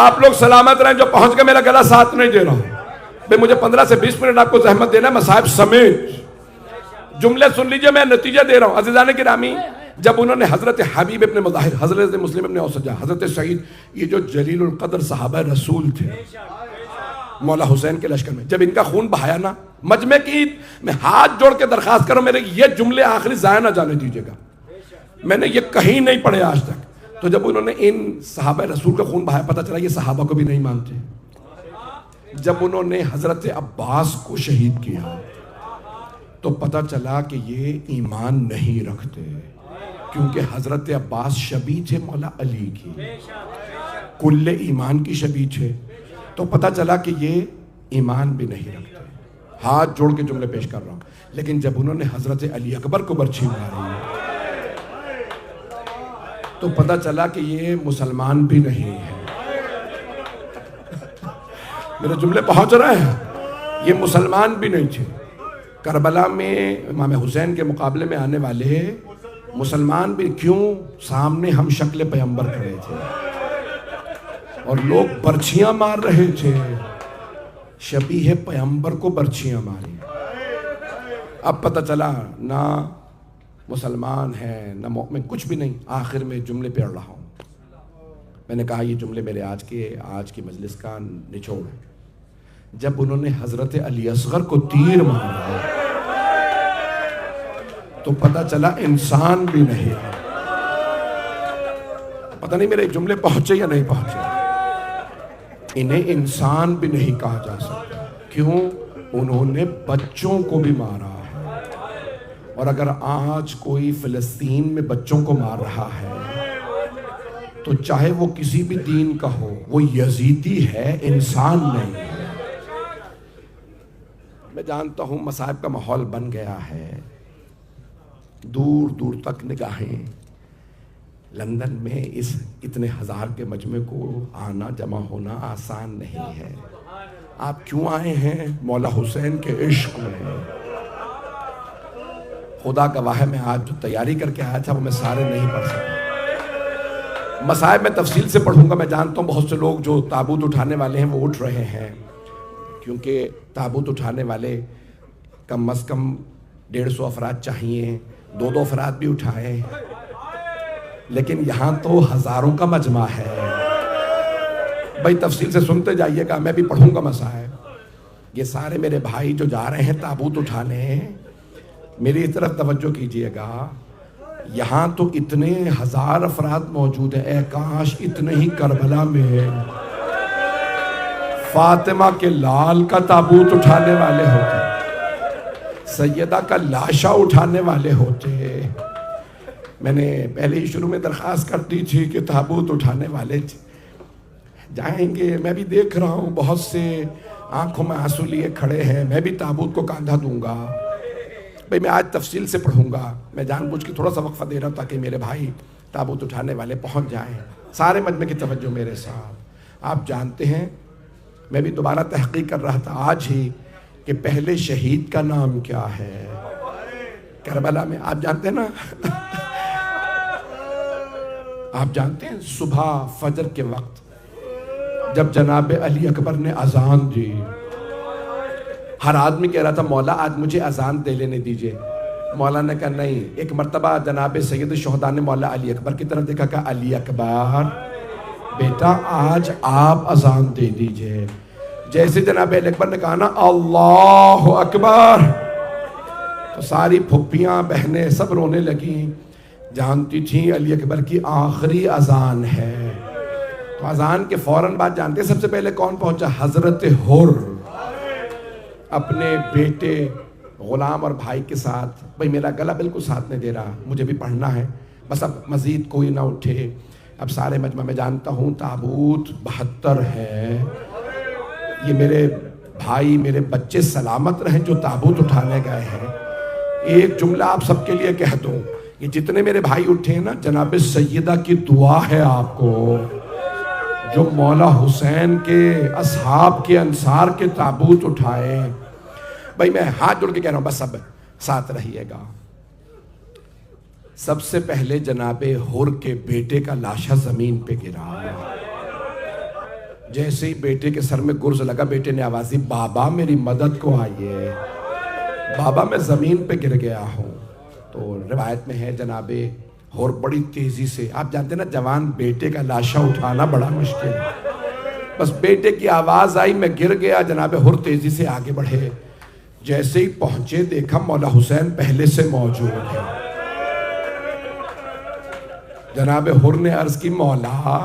آپ لوگ سلامت رہیں۔ جو پہنچ کے میرا گلا ساتھ نہیں دے رہا، مجھے 15 سے 20 منٹ آپ کو زحمت دینا ہے، مصائب سمیت۔ جملے سن لیجئے، میں نتیجہ دے رہا ہوں۔ عزیزان گرامی، جب انہوں نے حضرت حبیب ابن مظاہر، حضرت مسلم ابن اوسجہ، حضرت سعید، یہ جو جلیل القدر صحابہ رسول تھے مولا حسین کے لشکر میں، جب ان کا خون بہایا نا، مجمع کی میں ہاتھ جوڑ کے درخواست کروں، میرے یہ جملے آخری ضائع نہ جانے دیجیے گا، میں نے یہ کہیں نہیں پڑھے آج تک۔ تو جب انہوں نے ان صحابہ رسول کا خون بہایا، پتہ چلا یہ صحابہ کو بھی نہیں مانتے. جب انہوں نے حضرت عباس کو شہید کیا تو پتہ چلا کہ یہ ایمان نہیں رکھتے، کیونکہ حضرت عباس شبیہ تھے مولا علی کی، کل ایمان کی شبیہ تھے. تو پتہ چلا کہ یہ ایمان بھی نہیں رکھتے. ہاتھ جوڑ کے جملے پیش کر رہا ہوں. لیکن جب انہوں نے حضرت علی اکبر کو برچھی ماری تو پتہ چلا کہ یہ مسلمان بھی نہیں ہے. میرے جملے پہنچ رہے ہیں؟ یہ مسلمان بھی نہیں تھے. کربلا میں امام حسین کے مقابلے میں آنے والے مسلمان بھی کیوں؟ سامنے ہم شکل پیغمبر کھڑے تھے اور لوگ برچھیاں مار رہے تھے. شبیہ پیغمبر کو برچھیاں ماری. اب پتہ چلا نہ مسلمان ہے نہ مومن، کچھ بھی نہیں. آخر میں جملے پڑھ رہا ہوں. میں نے کہا یہ جملے میرے آج کی مجلس کا نچوڑ ہے. جب انہوں نے حضرت علی اصغر کو تیر مارا تو پتہ چلا انسان بھی نہیں ہے. پتہ نہیں میرے جملے پہنچے یا نہیں پہنچے. انہیں انسان بھی نہیں کہا جا سکتا. کیوں؟ انہوں نے بچوں کو بھی مارا ہے. اور اگر آج کوئی فلسطین میں بچوں کو مار رہا ہے تو چاہے وہ کسی بھی دین کا ہو، وہ یزیدی ہے، انسان نہیں ہے. میں جانتا ہوں مصائب کا ماحول بن گیا ہے. دور دور تک نگاہیں. لندن میں اس اتنے ہزار کے مجمع کو آنا جمع ہونا آسان نہیں ہے. آپ کیوں آئے ہیں؟ مولا حسین کے عشق میں. خدا گواہ ہے میں آج جو تیاری کر کے آیا تھا وہ میں سارے نہیں پڑھ سکتا. مصائب میں تفصیل سے پڑھوں گا. میں جانتا ہوں بہت سے لوگ جو تابوت اٹھانے والے ہیں وہ اٹھ رہے ہیں، کیونکہ تابوت اٹھانے والے کم از کم 150 افراد چاہیے. 2 افراد بھی اٹھائیں. لیکن یہاں تو ہزاروں کا مجمع ہے. بھائی تفصیل سے سنتے جائیے گا. میں بھی پڑھوں گا مصائب. یہ سارے میرے بھائی جو جا رہے ہیں تابوت اٹھانے، میری طرف توجہ کیجئے گا. یہاں تو اتنے ہزار افراد موجود ہیں. اے کاش اتنے ہی کربلا میں فاطمہ کے لال کا تابوت اٹھانے والے ہوتے، سیدہ کا لاشا اٹھانے والے ہوتے. میں نے پہلے ہی شروع میں درخواست کر دی تھی کہ تابوت اٹھانے والے جائیں گے. میں بھی دیکھ رہا ہوں بہت سے آنکھوں میں آنسو لیے کھڑے ہیں. میں بھی تابوت کو کاندھا دوں گا. بھئی میں آج تفصیل سے پڑھوں گا. میں جان بوجھ کے تھوڑا سا وقفہ دے رہا ہوں تاکہ میرے بھائی تابوت اٹھانے والے پہنچ جائیں. سارے مجمع کی توجہ میرے ساتھ. آپ جانتے ہیں میں بھی دوبارہ تحقیق کر رہا تھا آج ہی کہ پہلے شہید کا نام کیا ہے کربلا میں. آپ جانتے ہیں نا؟ آپ جانتے ہیں صبح فجر کے وقت جب جناب علی اکبر نے اذان دی، ہر آدمی کہہ رہا تھا مولا آج مجھے اذان دے لینے دیجئے. مولا نے کہا نہیں. ایک مرتبہ جناب سید الشہداء نے مولا علی اکبر کی طرف دیکھا، کہا علی اکبر بیٹا آج آپ اذان دے دیجئے. جیسے جناب علی اکبر نے کہا نا اللہ اکبر، تو ساری پھپھیاں بہنیں سب رونے لگیں. جانتی تھیں علی اکبر کی آخری اذان ہے. تو اذان کے فوراً بعد جانتے ہیں سب سے پہلے کون پہنچا؟ حضرت حر اپنے بیٹے غلام اور بھائی کے ساتھ. بھئی میرا گلا بالکل ساتھ نہیں دے رہا، مجھے بھی پڑھنا ہے. بس اب مزید کوئی نہ اٹھے. اب سارے مجمع میں جانتا ہوں تابوت 72 ہے. یہ میرے بھائی میرے بچے سلامت رہیں جو تابوت اٹھانے گئے ہیں. ایک جملہ آپ سب کے لیے کہہ دوں، یہ جتنے میرے بھائی اٹھے ہیں نا، جناب سیدہ کی دعا ہے آپ کو جو مولا حسین کے اصحاب کے انصار کے تابوت اٹھائے. بھائی میں ہاتھ جوڑ کے کہہ رہا ہوں بس سب ساتھ رہیے گا. سب سے پہلے جناب حر کے بیٹے کا لاشا زمین پہ گرا. جیسے ہی بیٹے کے سر میں گرز لگا، بیٹے نے آواز دی بابا میری مدد کو آئیے. بابا میں زمین پہ گر گیا ہوں. تو روایت میں ہے جناب حر بڑی تیزی سے، آپ جانتے ہیں نا جوان بیٹے کا لاشا اٹھانا بڑا مشکل ہے. بس بیٹے کی آواز آئی میں گر گیا. جناب حر تیزی سے آگے بڑھے. جیسے ہی پہنچے دیکھا مولا حسین پہلے سے موجود ہے. جناب حر نے عرض کی مولا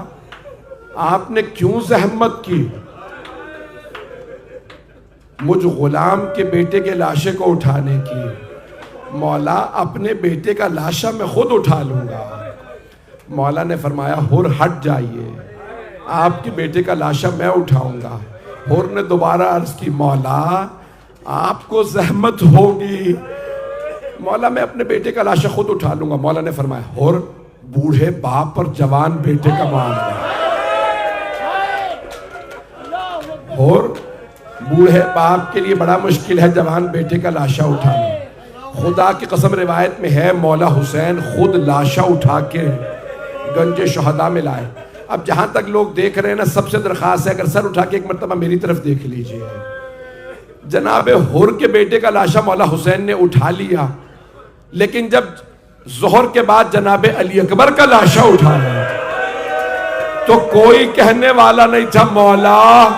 آپ نے کیوں زحمت کی؟ مجھ غلام کے بیٹے کے لاشے کو اٹھانے کی؟ مولا اپنے بیٹے کا لاشا میں خود اٹھا لوں گا۔ مولا نے فرمایا حر ہٹ جائیے، آپ کے بیٹے کا لاشا میں اٹھاؤں گا۔ حر نے دوبارہ عرض کی مولا آپ کو زحمت ہوگی۔ مولا میں اپنے بیٹے کا لاشا خود اٹھا لوں گا۔ مولا نے فرمایا حر بوڑھے باپ اور جوان بیٹے کا معاملہ ہے۔ حر بوڑھے باپ کے لیے بڑا مشکل ہے جوان بیٹے کا لاشا اٹھانا۔ خدا کی قسم روایت میں ہے مولا حسین خود لاشا اٹھا کے گنج شہداء میں لائے۔ اب جہاں تک لوگ دیکھ رہے ہیں نا، سب سے درخواست ہے اگر سر اٹھا کے ایک مرتبہ میری طرف دیکھ لیجئے۔ جناب حر کے بیٹے کا لاشا مولا حسین نے اٹھا لیا، لیکن جب ظہر کے بعد جناب علی اکبر کا لاشا اٹھایا تو کوئی کہنے والا نہیں تھا مولا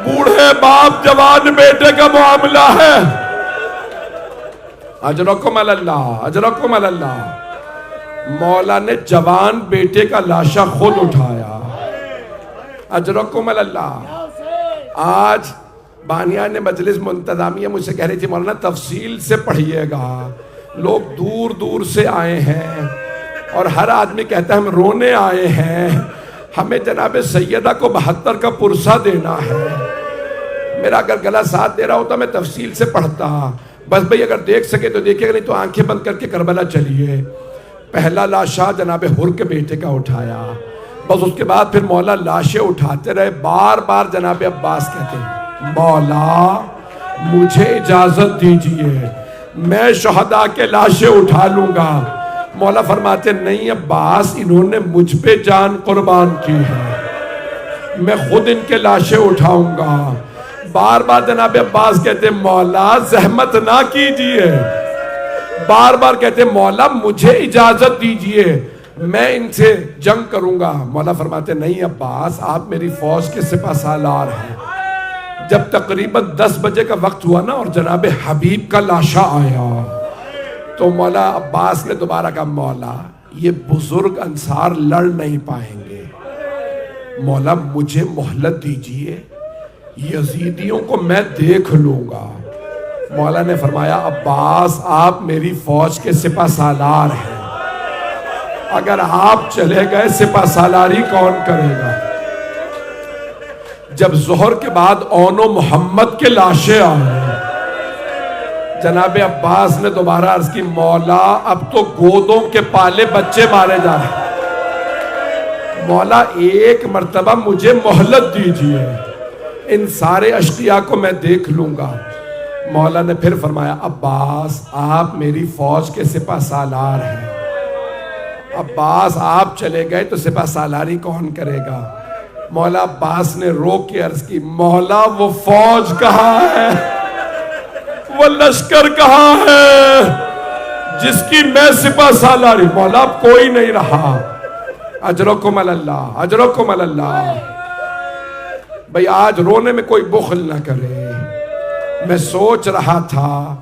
بوڑھے باپ جوان بیٹے کا معاملہ ہے۔ اجرکم اللہ، اجرکم اللہ۔ مولا نے جوان بیٹے کا لاشا خود اٹھایا۔ اجرکم اللہ۔ آج بانیان مجلس منتظامیہ مجھ سے کہہ رہی تھی مولانا تفصیل سے پڑھیے گا، لوگ دور دور سے آئے ہیں اور ہر آدمی کہتا ہے ہم رونے آئے ہیں، ہمیں جناب سیدہ کو 72 کا پرسہ دینا ہے۔ میرا اگر گلا ساتھ دے رہا ہوتا میں تفصیل سے پڑھتا، بس بھئی اگر دیکھ سکے تو دیکھے، اگر نہیں تو آنکھیں بند کر کے کربلا چلیے۔ پہلا لاشا جناب حر کے بیٹے کا اٹھایا، بس اس کے بعد پھر مولا لاشیں اٹھاتے رہے۔ بار بار جناب عباس کہتے ہیں مولا مجھے اجازت دیجئے میں شہداء کے لاشیں اٹھا لوں گا۔ مولا فرماتے نہیں عباس انہوں نے مجھ پہ جان قربان کی ہے، میں خود ان کے لاشیں اٹھاؤں گا۔ بار بار جناب عباس کہتے مولا زحمت نہ کیجئے، بار بار کہتے مولا مجھے اجازت دیجئے میں ان سے جنگ کروں گا۔ مولا فرماتے نہیں عباس آپ میری فوج کے سپہ سالار ہیں۔ جب تقریباً 10 بجے کا وقت ہوا نا اور جناب حبیب کا لاشا آیا تو مولا عباس نے دوبارہ کہا مولا یہ بزرگ انصار لڑ نہیں پائیں گے، مولا مجھے مہلت دیجئے، یزیدیوں کو میں دیکھ لوں گا۔ مولا نے فرمایا عباس آپ میری فوج کے سپہ سالار ہیں، اگر آپ چلے گئے سپہ سالاری کون کرے گا؟ جب ظہر کے بعد اون و محمد کے لاشیں آئے جناب عباس نے دوبارہ عرض کی مولا اب تو گودوں کے پالے بچے مارے جا رہے، مولا ایک مرتبہ مجھے مہلت دیجئے، ان سارے اشقیاء کو میں دیکھ لوں گا۔ مولا نے پھر فرمایا عباس آپ میری فوج کے سپہ سالار ہیں، عباس آپ چلے گئے تو سپہ سالاری کون کرے گا؟ مولا عباس نے رو کے عرض کی مولا وہ فوج کہاں ہے، وہ لشکر کہاں ہے جس کی میں سپہ سالاری؟ مولا اب کوئی نہیں رہا۔ اجرکم اللہ، اجرکم اللہ۔ بھئی آج رونے میں کوئی بخل نہ کرے۔ میں سوچ رہا تھا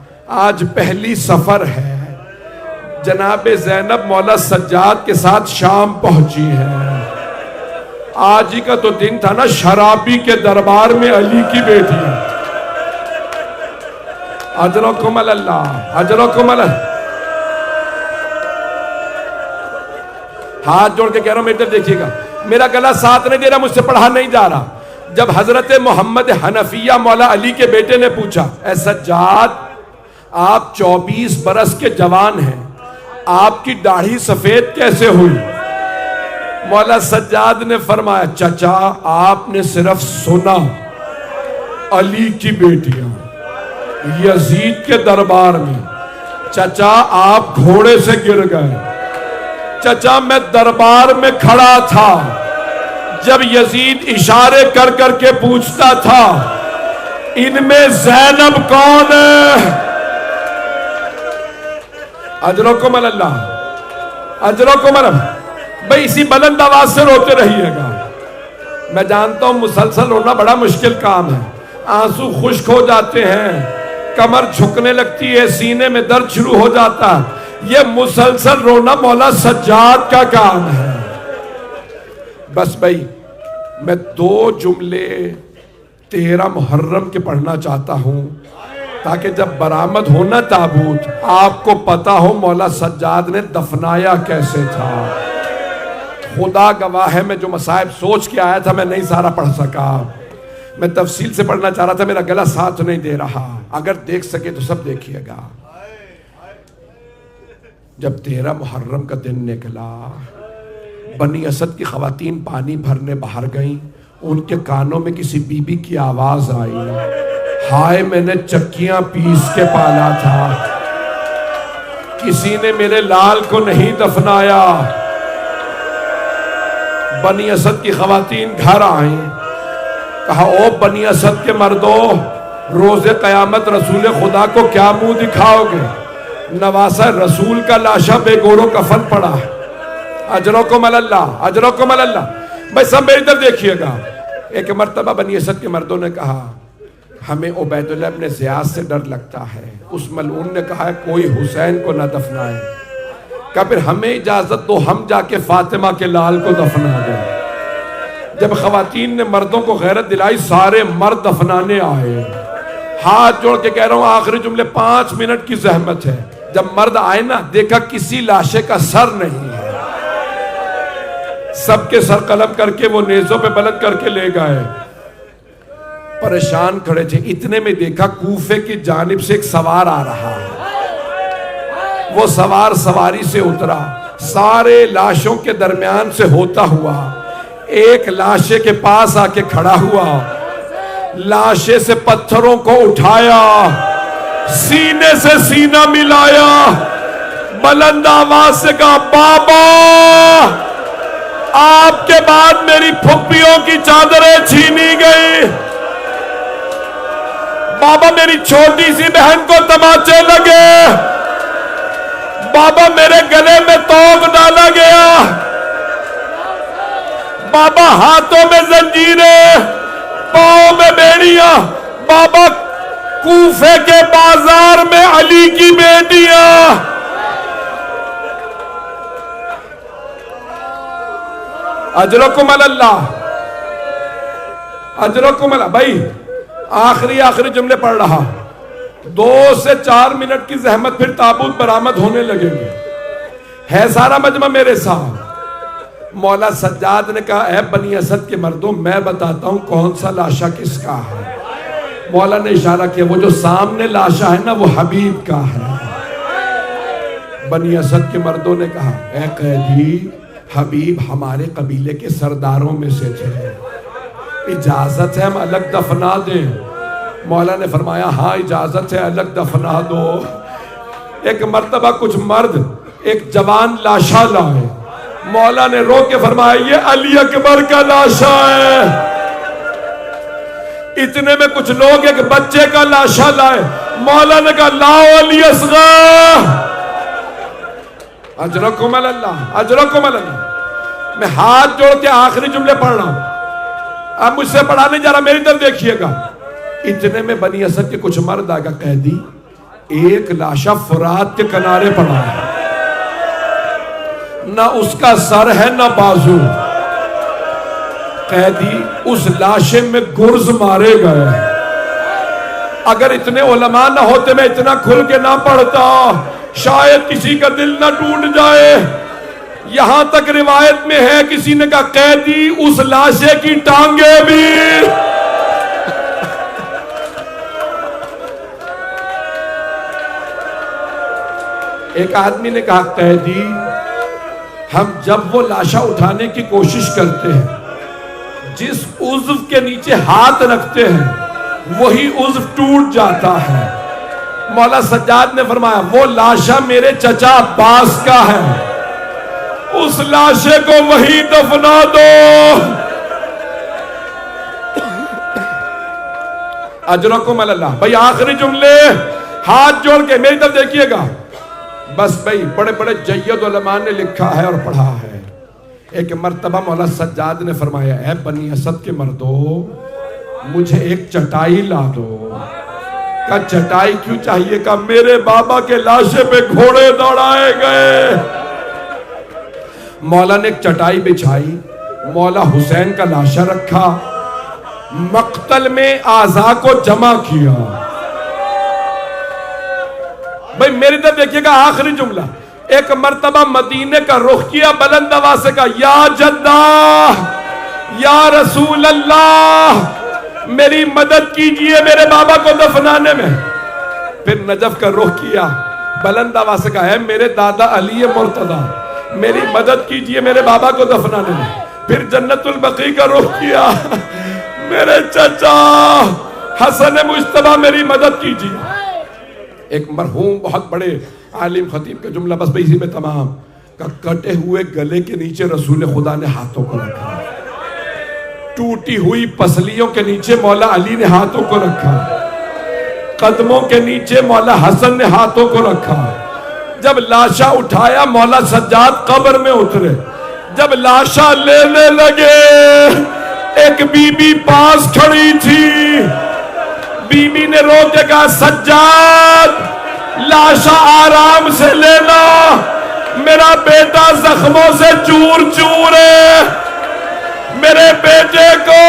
آج پہلی سفر ہے، جناب زینب مولا سجاد کے ساتھ شام پہنچی ہے، آج ہی کا تو دن تھا نا شرابی کے دربار میں علی کی بیٹی ہے۔ اجرکم اللہ، اجرکم اللہ۔ ہاتھ جوڑ کے کہہ رہا ہوں میرے دیکھیے گا، میرا گلا ساتھ نہیں دے رہا، مجھ سے پڑھا نہیں جا رہا۔ جب حضرت محمد حنفیہ مولا علی کے بیٹے نے پوچھا اے سجاد آپ 24 برس کے جوان ہیں، آپ کی داڑھی سفید کیسے ہوئی؟ مولا سجاد نے فرمایا چچا آپ نے صرف سنا علی کی بیٹیاں یزید کے دربار میں، چچا آپ گھوڑے سے گر گئے، چچا میں دربار میں کھڑا تھا جب یزید اشارے کر کر کے پوچھتا تھا ان میں زینب کون ہے؟ اجرکم اللہ، اجرکم اللہ۔ بھئی اسی بلند آواز سے روتے رہیے گا، میں جانتا ہوں مسلسل رونا بڑا مشکل کام ہے، آنسو خشک ہو جاتے ہیں، کمر جھکنے لگتی ہے، سینے میں درد شروع ہو جاتا ہے،
یہ مسلسل رونا مولا سجاد کا کام ہے۔ بس بھائی میں 2 جملے 13 محرم کے پڑھنا چاہتا ہوں تاکہ جب برآمد ہونا تابوت آپ کو پتا ہو مولا سجاد نے دفنایا کیسے تھا۔ خدا گواہ ہے میں جو مصائب سوچ کے آیا تھا میں نہیں سارا پڑھ سکا، میں تفصیل سے پڑھنا چاہ رہا تھا، میرا گلا ساتھ نہیں دے رہا، اگر دیکھ سکے تو سب دیکھیے گا۔ جب 13 محرم کا دن نکلا، بنی اسد کی خواتین پانی بھرنے باہر گئیں، ان کے کانوں میں کسی بی بی کی آواز آئی، ہائے میں نے چکیاں پیس کے پالا تھا، کسی نے میرے لال کو نہیں دفنایا۔ بنی اسد کی خواتین گھر آئیں، کہا او بنی اسد کے مردوں، روز قیامت رسول خدا کو کیا منہ دکھاؤ گے؟ نواسہ رسول کا لاشا بے گورو کفن پڑا، اجرکم اللہ اجرکم اللہ۔ بھائی سب میری طرف دیکھیے گا۔ ایک مرتبہ بنی اسد کے مردوں نے کہا ہمیں عبید اللہ ابن زیاد سے ڈر لگتا ہے، اس ملعون نے کہا ہے کوئی حسین کو نہ دفنائے، کہا پھر ہمیں اجازت دو ہم جا کے فاطمہ کے لال کو دفنا دیں۔ جب خواتین نے مردوں کو غیرت دلائی سارے مرد دفنانے آئے، ہاتھ جوڑ کے کہہ رہا ہوں آخری جملے 5 منٹ کی زحمت ہے۔ جب مرد آئے نا دیکھا کسی لاشے کا سر نہیں ہے، سب کے سر قلم کر کے وہ نیزوں پہ بلند کر کے لے گئے، پریشان کھڑے تھے۔ اتنے میں دیکھا کوفے کی جانب سے ایک سوار آ رہا ہے، وہ سوار سواری سے اترا، سارے لاشوں کے درمیان سے ہوتا ہوا ایک لاشے کے پاس آ کے کھڑا ہوا، لاشے سے پتھروں کو اٹھایا، سینے سے سینہ ملایا، بلند آواز سے کہا بابا آپ کے بعد میری پھپھیوں کی چادریں چھینی گئی، بابا میری چھوٹی سی بہن کو تماچے لگے، بابا میرے گلے میں توق ڈالا گیا، بابا ہاتھوں میں زنجیریں، پاؤں میں بیڑیاں، بابا کوفے کے بازار میں علی کی بیٹیاں۔ اجرکم اللہ اجرکم اللہ۔ بھائی آخری جملے پڑھ رہا، 2 سے 4 منٹ کی زحمت، پھر تابوت برآمد ہونے لگیں گے، ہے سارا مجمع میرے ساتھ۔ مولا سجاد نے کہا اے بنی اسد کے مردوں میں بتاتا ہوں کون سا لاشا کس کا ہے۔ مولا نے اشارہ کیا وہ جو سامنے لاشا ہے نا وہ حبیب کا ہے۔ بنی اسد کے مردوں نے کہا اے قیدی حبیب ہمارے قبیلے کے سرداروں میں سے تھے، اجازت ہے ہم الگ دفنا دیں؟ مولا نے فرمایا ہاں اجازت ہے الگ دفنا دو۔ ایک مرتبہ کچھ مرد ایک جوان لاشا لائے، مولا نے رو کے فرمایا یہ علی اکبر کا لاشا ہے۔ اتنے میں کچھ لوگ ایک بچے کا لاشا لائے، مولا نے کہا لاؤ علی اصغر۔ اجرکم اللہ اجرکم اللہ۔ میں ہاتھ جوڑ کے آخری جملے پڑھ رہا ہوں، اب مجھ سے پڑھا نہیں جا رہا، میری طرف دیکھیے گا۔ اتنے میں بنی اسد کے کچھ مرد آگا قیدی ایک لاشا فرات کے کنارے پڑا ہے، نہ اس کا سر ہے نہ بازو، قیدی اس لاشے میں گرز مارے گئے۔ اگر اتنے علماء نہ ہوتے میں اتنا کھل کے نہ پڑھتا، شاید کسی کا دل نہ ٹوٹ جائے۔ یہاں تک روایت میں ہے کسی نے کہا قیدی اس لاشے کی ٹانگیں بھی۔ ایک آدمی نے کہا قیدی ہم جب وہ لاشا اٹھانے کی کوشش کرتے ہیں جس عضو کے نیچے ہاتھ رکھتے ہیں وہی عضو ٹوٹ جاتا ہے۔ مولا سجاد نے فرمایا وہ لاشا میرے چچا عباس کا ہے، اس لاشے کو وہی دفنا دو۔ اجرکم اللہ۔ بھائی آخری جملے ہاتھ جوڑ کے میری طرف دیکھیے گا۔ بس بھائی بڑے بڑے جید علماء نے لکھا ہے اور پڑھا ہے۔ ایک مرتبہ مولا سجاد نے فرمایا اے بنی اسد کے مردوں مجھے ایک چٹائی لا دو۔ کہا چٹائی کیوں چاہیے؟ کہا میرے بابا کے لاشے پہ گھوڑے دوڑائے گئے۔ مولا نے ایک چٹائی بچھائی، مولا حسین کا لاشا رکھا، مقتل میں اعضاء کو جمع کیا۔ بھئی میری طرف دیکھئے گا، آخری جملہ، ایک مرتبہ مدینے کا رخ کیا، بلند آواز سے کہا یا جدہ یا رسول اللہ میری مدد کیجئے میرے بابا کو دفنانے میں۔ پھر نجف کا رخ کیا، بلند آواز سے کہا ہے میرے دادا علی مرتضیٰ میری مدد کیجئے میرے بابا کو دفنانے میں۔ پھر جنت البقیع کا رخ کیا، میرے چچا حسن مجتبیٰ میری مدد کیجئے۔ ایک مرحوم بہت بڑے عالم خطیب کا جملہ، بس اسی میں تمام، کہ کٹے ہوئے گلے کے نیچے رسول خدا نے ہاتھوں کو رکھا، ٹوٹی ہوئی پسلیوں کے نیچے مولا علی نے ہاتھوں کو رکھا، قدموں کے نیچے مولا حسن نے ہاتھوں کو رکھا۔ جب لاشا اٹھایا مولا سجاد قبر میں اترے، جب لاشا لینے لگے ایک بی بی پاس کھڑی تھی، بی بی نے رو کے کہا سجاد لاشا آرام سے لینا، میرا بیٹا زخموں سے چور چور ہے، میرے بیٹے کو